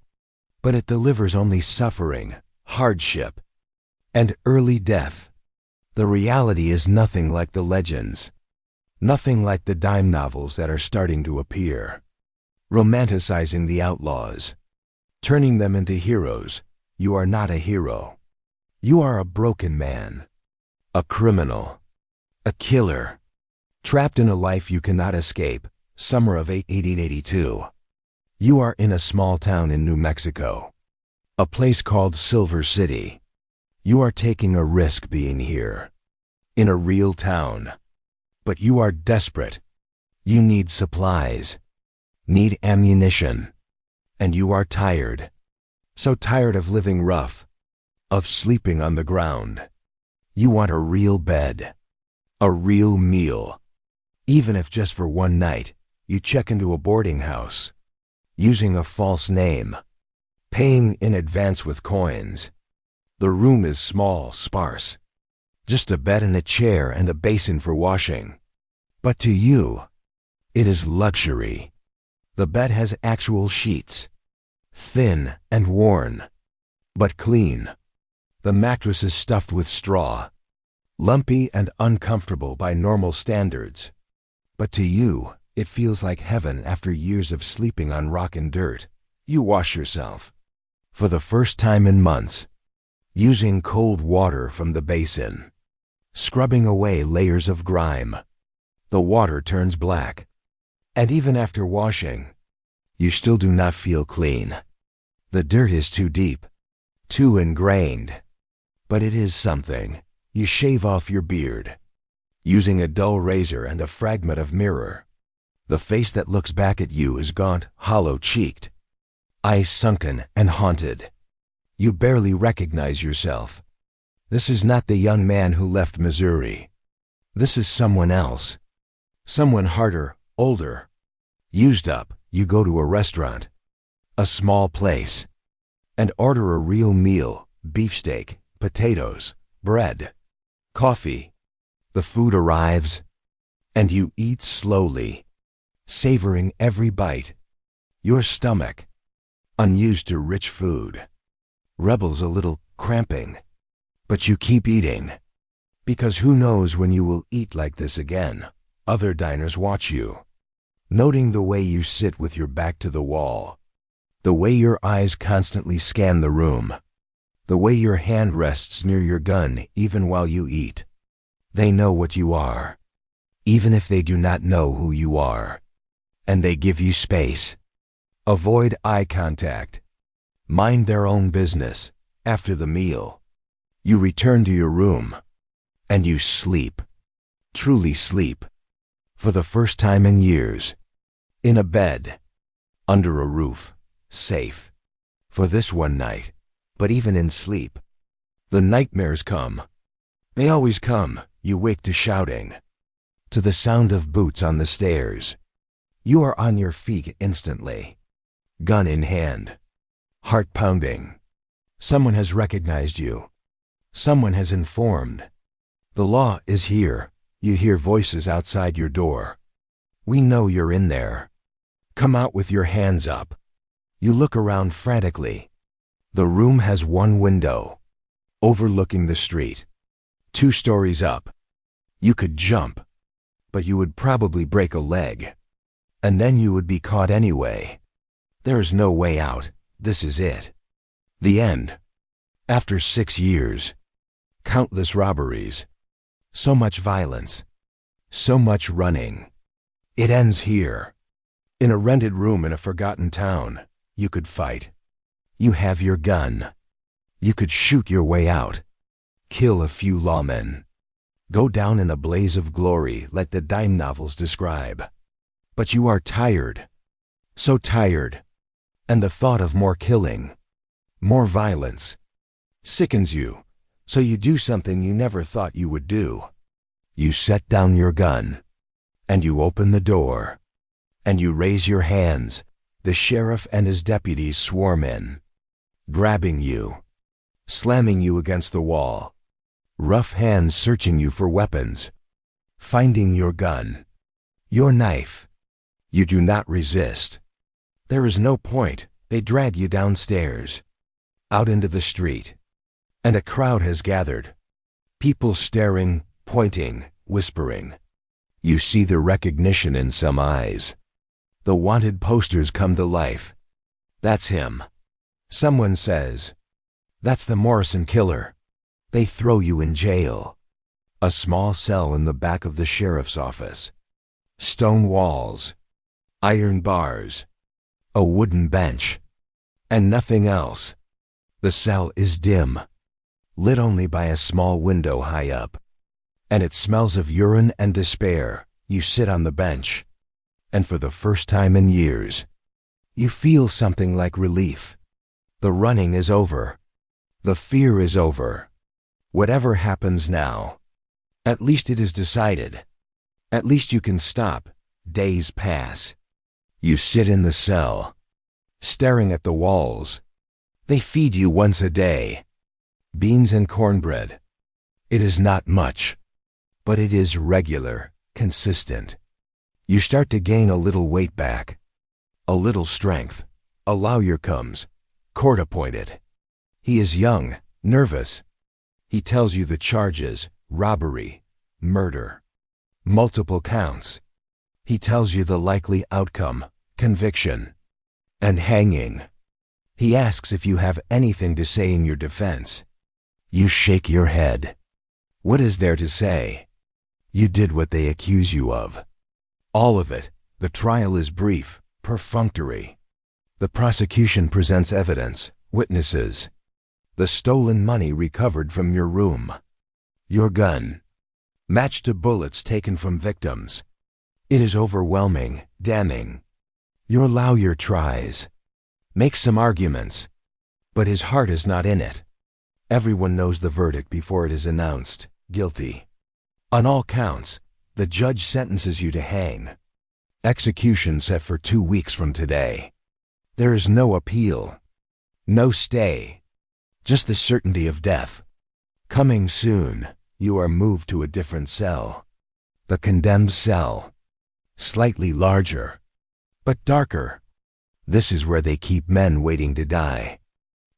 A: but it delivers only suffering, hardship, and early death. The reality is nothing like the legends, nothing like the dime novels that are starting to appear, romanticizing the outlaws, turning them into heroes. You are not a hero. You are a broken man, a criminal, a killer, trapped in a life you cannot escape. Summer of 1882. You are in a small town in New Mexico, a place called Silver City. You are taking a risk being here, in a real town. But you are desperate. You need supplies, need ammunition, and you are tired. So tired of living rough, of sleeping on the ground. You want a real bed, a real meal. Even if just for one night, you check into a boarding house, using a false name, paying in advance with coins. The room is small, sparse, just a bed and a chair and a basin for washing. But to you, it is luxury. The bed has actual sheets, thin and worn, but clean. The mattress is stuffed with straw, lumpy and uncomfortable by normal standards. But to you, it feels like heaven after years of sleeping on rock and dirt. You wash yourself, for the first time in months, using cold water from the basin, scrubbing away layers of grime. The water turns black, and even after washing, you still do not feel clean. The dirt is too deep, too ingrained. But it is something. You shave off your beard, using a dull razor and a fragment of mirror. The face that looks back at you is gaunt, hollow-cheeked, eyes sunken and haunted. You barely recognize yourself. This is not the young man who left Missouri. This is someone else. Someone harder, older, used up. You go to a restaurant, a small place, and order a real meal, beefsteak, potatoes, bread, coffee. The food arrives, and you eat slowly, savoring every bite. Your stomach, unused to rich food, rebels a little, cramping. But you keep eating, because who knows when you will eat like this again. Other diners watch you, noting the way you sit with your back to the wall, the way your eyes constantly scan the room, the way your hand rests near your gun even while you eat. They know what you are, even if they do not know who you are, and they give you space. Avoid eye contact. Mind their own business. After the meal, you return to your room, and you sleep, truly sleep, for the first time in years, in a bed, under a roof, safe, for this one night. But even in sleep, the nightmares come. They always come. You wake to shouting, to the sound of boots on the stairs. You are on your feet instantly, gun in hand, heart pounding. Someone has recognized you. Someone has informed. The law is here. You hear voices outside your door. We know you're in there. Come out with your hands up. You look around frantically. The room has one window, overlooking the street. 2 stories up. You could jump, but you would probably break a leg. And then you would be caught anyway. There's no way out. This is it. The end. After 6 years. Countless robberies. So much violence. So much running. It ends here. In a rented room in a forgotten town. You could fight. You have your gun. You could shoot your way out. Kill a few lawmen. Go down in a blaze of glory like the dime novels describe. But you are tired. So tired. And the thought of more killing, more violence, sickens you, so you do something you never thought you would do. You set down your gun, and you open the door, and you raise your hands. The sheriff and his deputies swarm in, grabbing you, slamming you against the wall, rough hands searching you for weapons, finding your gun, your knife. You do not resist. There is no point. They drag you downstairs, out into the street, and a crowd has gathered. People staring, pointing, whispering. You see the recognition in some eyes. The wanted posters come to life. That's him. Someone says, that's the Morrison killer. They throw you in jail. A small cell in the back of the sheriff's office. Stone walls. Iron bars. A wooden bench. And nothing else. The cell is dim, lit only by a small window high up. And it smells of urine and despair. You sit on the bench. And for the first time in years, you feel something like relief. The running is over. The fear is over. Whatever happens now, at least it is decided. At least you can stop. Days pass. You sit in the cell, staring at the walls. They feed you once a day. Beans and cornbread. It is not much, but it is regular, consistent. You start to gain a little weight back, a little strength. A lawyer comes, court-appointed. He is young, nervous. He tells you the charges: robbery, murder, multiple counts. He tells you the likely outcome: conviction, and hanging. He asks if you have anything to say in your defense. You shake your head. What is there to say? You did what they accuse you of. All of it. The trial is brief, perfunctory. The prosecution presents evidence, witnesses. The stolen money recovered from your room. Your gun, matched to bullets taken from victims. It is overwhelming, damning. Your lawyer tries, makes some arguments, but his heart is not in it. Everyone knows the verdict before it is announced: guilty. On all counts, the judge sentences you to hang. Execution set for 2 weeks from today. There is no appeal, no stay, just the certainty of death. Coming soon, you are moved to a different cell. The condemned cell. Slightly larger, but darker. This is where they keep men waiting to die.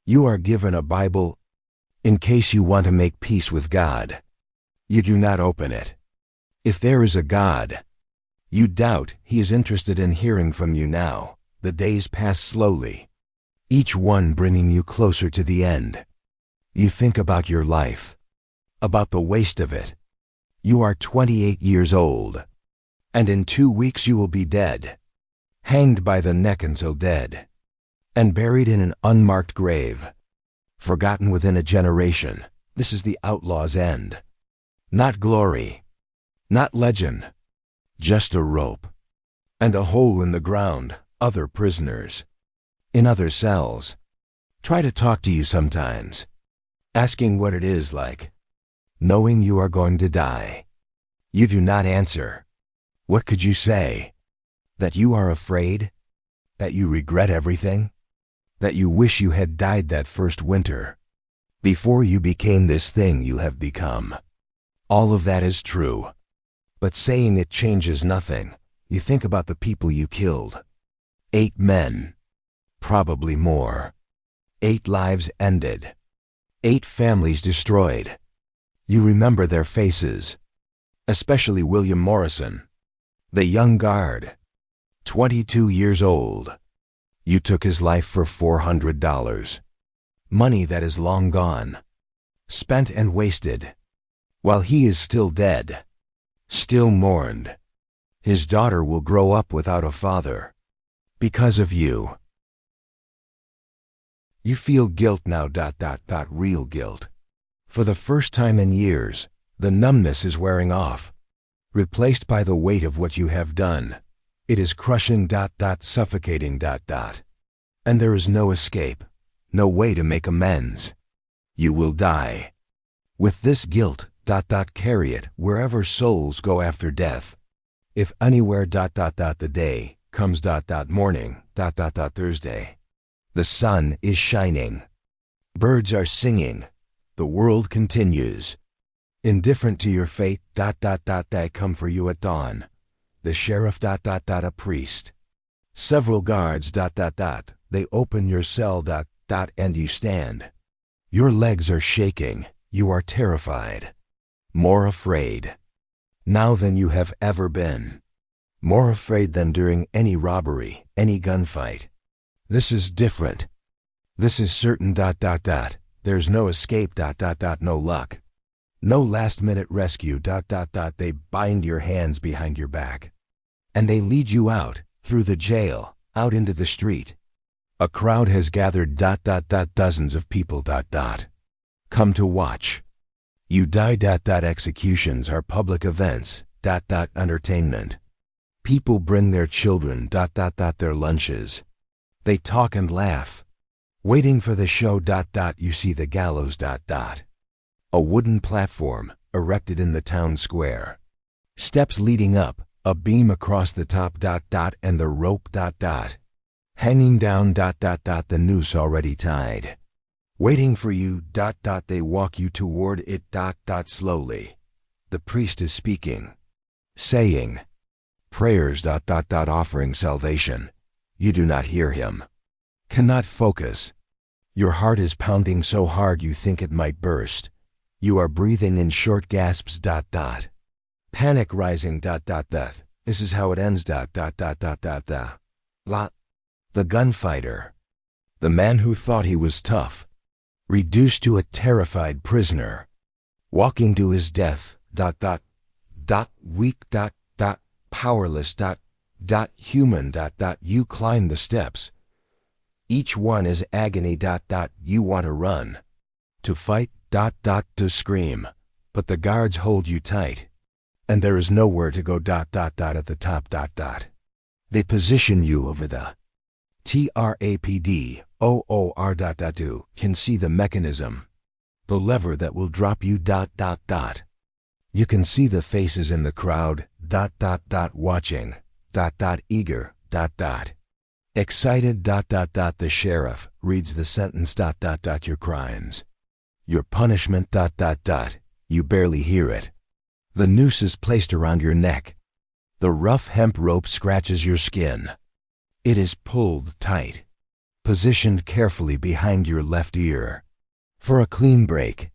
A: You are given a Bible in case you want to make peace with God. You do not open it. If there is a God, you doubt He is interested in hearing from you now. The days pass slowly, each one bringing you closer to the end. You think about your life, about the waste of it. You are 28 years old, and in 2 weeks you will be dead, hanged by the neck until dead, and buried in an unmarked grave, forgotten within a generation. This is the outlaw's end. Not glory, not legend, just a rope, and a hole in the ground. Other prisoners, in other cells, try to talk to you sometimes, asking what it is like. knowing you are going to die. You do not answer. What could you say? That you are afraid? That you regret everything? That you wish you had died that first winter, before you became this thing you have become? All of that is true. But saying it changes nothing. You think about the people you killed. 8 men. Probably more. 8 lives ended. 8 families destroyed. You remember their faces. Especially William Morrison, the young guard, 22 years old. You took his life for $400. Money that is long gone, spent and wasted, while he is still dead, still mourned. His daughter will grow up without a father. Because of you. You feel guilt now, real guilt. For the first time in years, the numbness is wearing off, replaced by the weight of what you have done. It is crushing, suffocating, and there is no escape, no way to make amends. You will die. With this guilt, carry it wherever souls go after death. If anywhere, the day comes, morning, Thursday. The sun is shining. Birds are singing. The world continues. Indifferent to your fate, they come for you at dawn. The sheriff, a priest. Several guards, they open your cell, and you stand. Your legs are shaking. You are terrified. More afraid. Now than you have ever been. More afraid than during any robbery, any gunfight. This is different. This is certain, There's no escape, no luck. No last-minute rescue, They bind your hands behind your back. And they lead you out, through the jail, out into the street. A crowd has gathered, dozens of people, Come to watch. You die, executions are public events, entertainment. People bring their children, their lunches. They talk and laugh. Waiting for the show, you see the gallows, A wooden platform, erected in the town square. Steps leading up, a beam across the top, and the rope, Hanging down, the noose already tied. Waiting for you, they walk you toward it, slowly. The priest is speaking. Saying prayers, offering salvation. You do not hear him. Cannot focus. Your heart is pounding so hard you think it might burst. You are breathing in short gasps, Panic rising, death. This is how it ends, The gunfighter. The man who thought he was tough. Reduced to a terrified prisoner. Walking to his death, weak, powerless, human, you climb the steps. Each one is agony, you want to run. To fight, to scream. But the guards hold you tight. And there is nowhere to go, at the top, They position you over the trapdoor, can see the mechanism. The lever that will drop you, You can see the faces in the crowd, watching, eager, Excited, the sheriff reads the sentence, your crimes. Your punishment, you barely hear it. The noose is placed around your neck. The rough hemp rope scratches your skin. It is pulled tight, positioned carefully behind your left ear. For a clean break.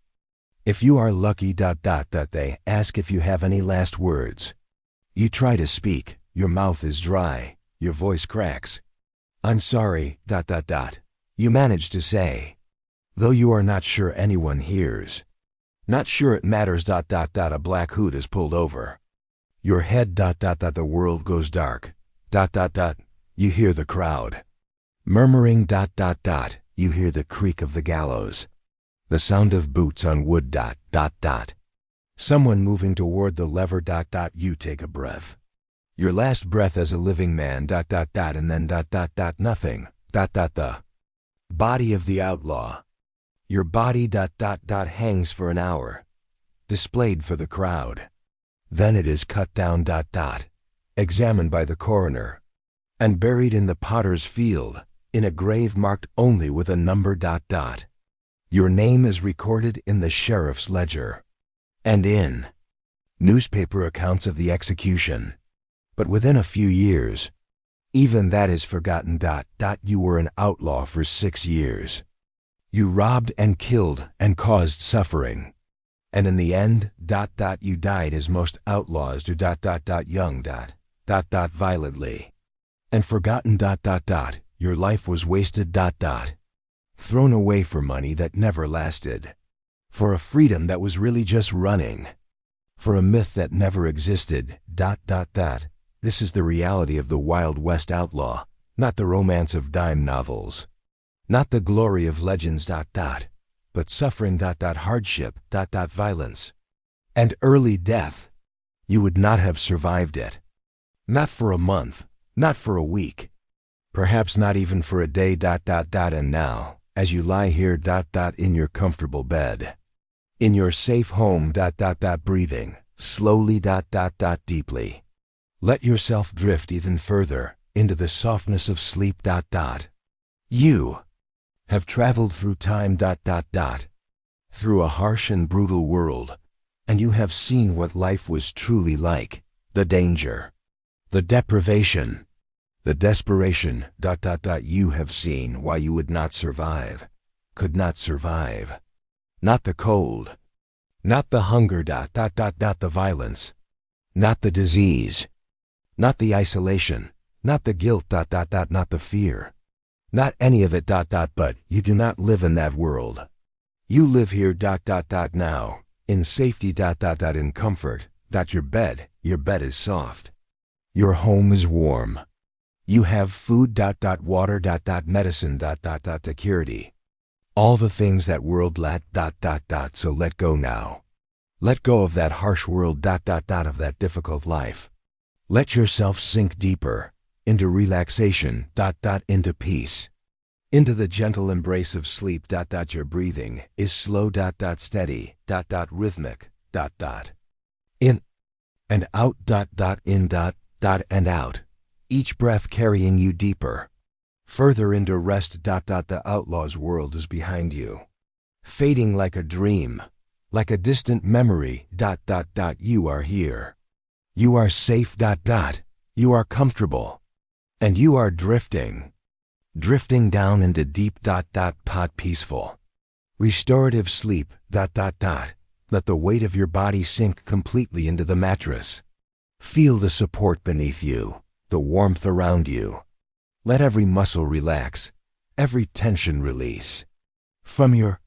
A: If you are lucky, they ask if you have any last words. You try to speak, your mouth is dry, your voice cracks. I'm sorry, You manage to say. Though you are not sure anyone hears. Not sure it matters, a black hood is pulled over. Your head, the world goes dark. You hear the crowd. Murmuring, you hear the creak of the gallows. The sound of boots on wood, Someone moving toward the lever, you take a breath. Your last breath as a living man, and then, nothing, the body of the outlaw. Your body, hangs for an hour. displayed for the crowd. Then it is cut down, examined by the coroner, and buried in the potter's field, in a grave marked only with a number. Your name is recorded in the sheriff's ledger and in newspaper accounts of the execution. But within a few years, even that is forgotten. You were an outlaw for 6 years. You robbed and killed and caused suffering. And in the end, you died as most outlaws do. Young. Violently. And forgotten. Your life was wasted. Thrown away for money that never lasted. For a freedom that was really just running. For a myth that never existed. This is the reality of the Wild West outlaw, not the romance of dime novels. Not the glory of legends. But suffering. Hardship. Violence. And early death. You would not have survived it. Not for a month, not for a week. Perhaps not even for a day. And now, as you lie here. In your comfortable bed. In your safe home. Breathing, slowly. Deeply. Let yourself drift even further, into the softness of sleep. You have traveled through time. Through a harsh and brutal world, and you have seen what life was truly like, the danger, the deprivation, the desperation. You have seen why you would not survive, could not survive. Not the cold, not the hunger. The violence, not the disease, not the isolation, not the guilt. Not the fear, not any of it. But you do not live in that world. You live here. Now, in safety. In comfort. Your bed is soft. Your home is warm. You have food. Water. Medicine. Security. All the things that world lacked. So let go now. Let go of that harsh world. Of that difficult life. Let yourself sink deeper, into relaxation. Into peace. Into the gentle embrace of sleep. Your breathing is slow. Steady. Rhythmic. In and out. In. And out. Each breath carrying you deeper. Further into rest. The outlaw's world is behind you. Fading like a dream. Like a distant memory. You are here. You are safe. You are comfortable. And you are drifting. Drifting down into deep. Peaceful. Restorative sleep. Let the weight of your body sink completely into the mattress. Feel the support beneath you, the warmth around you. Let every muscle relax, every tension release. From your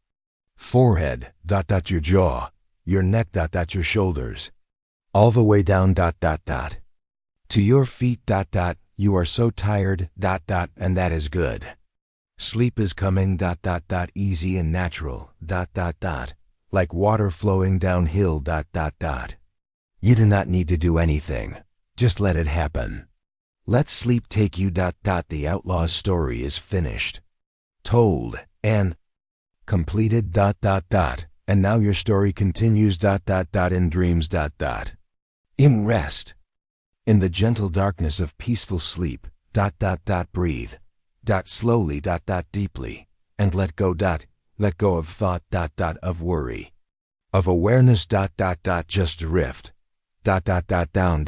A: forehead. Your jaw, your neck. Your shoulders. All the way down. To your feet. You are so tired. And that is good. Sleep is coming. Easy and natural. Like water flowing downhill. You do not need to do anything. Just let it happen. Let sleep take you. The outlaw's story is finished. Told and completed. And now your story continues. In dreams. In rest. In the gentle darkness of peaceful sleep. Breathe. Slowly. Deeply. And let go. Let go of thought. Of worry. Of awareness. Just drift. Down.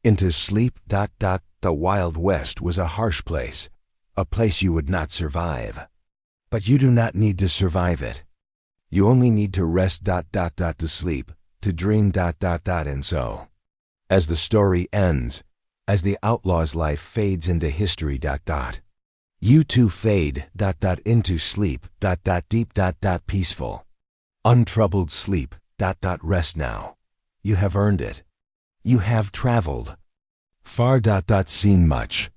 A: Into sleep. The Wild West was a harsh place. A place you would not survive. But you do not need to survive it. You only need to rest. To sleep. To dream. And so, as the story ends, as the outlaw's life fades into history. You too fade. Into sleep. Deep. Peaceful. Untroubled sleep. Rest now. You have earned it. You have traveled far. Seen much.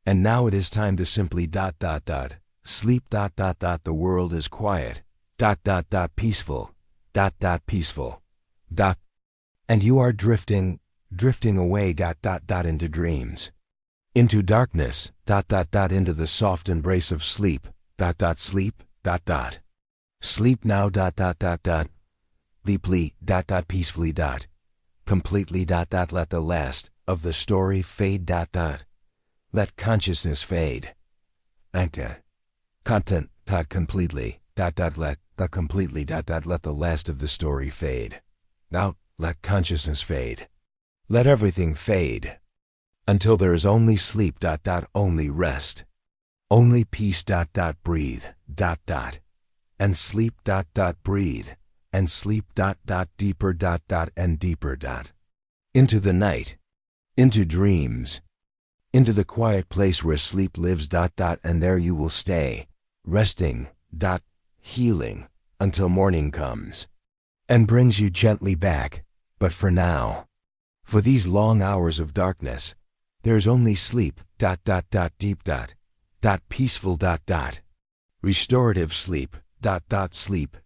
A: And now it is time to simply. Sleep. The world is quiet. Peaceful. Peaceful. And you are drifting away. Into dreams. Into darkness. Into the soft embrace of sleep. Sleep. Sleep now. deeply, peacefully, completely, let the last of the story fade, let consciousness fade. Anchor. Content, completely, let the completely, let the last of the story fade. Now, let consciousness fade. Let everything fade. Until there is only sleep, only rest. Only peace, breathe, and sleep, breathe, and sleep, deeper, and deeper, into the night, into dreams, into the quiet place where sleep lives, and there you will stay, resting, healing, until morning comes, and brings you gently back. But for now, for these long hours of darkness, there's only sleep, deep, peaceful, restorative sleep, sleep,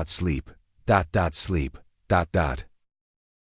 A: sleep, sleep,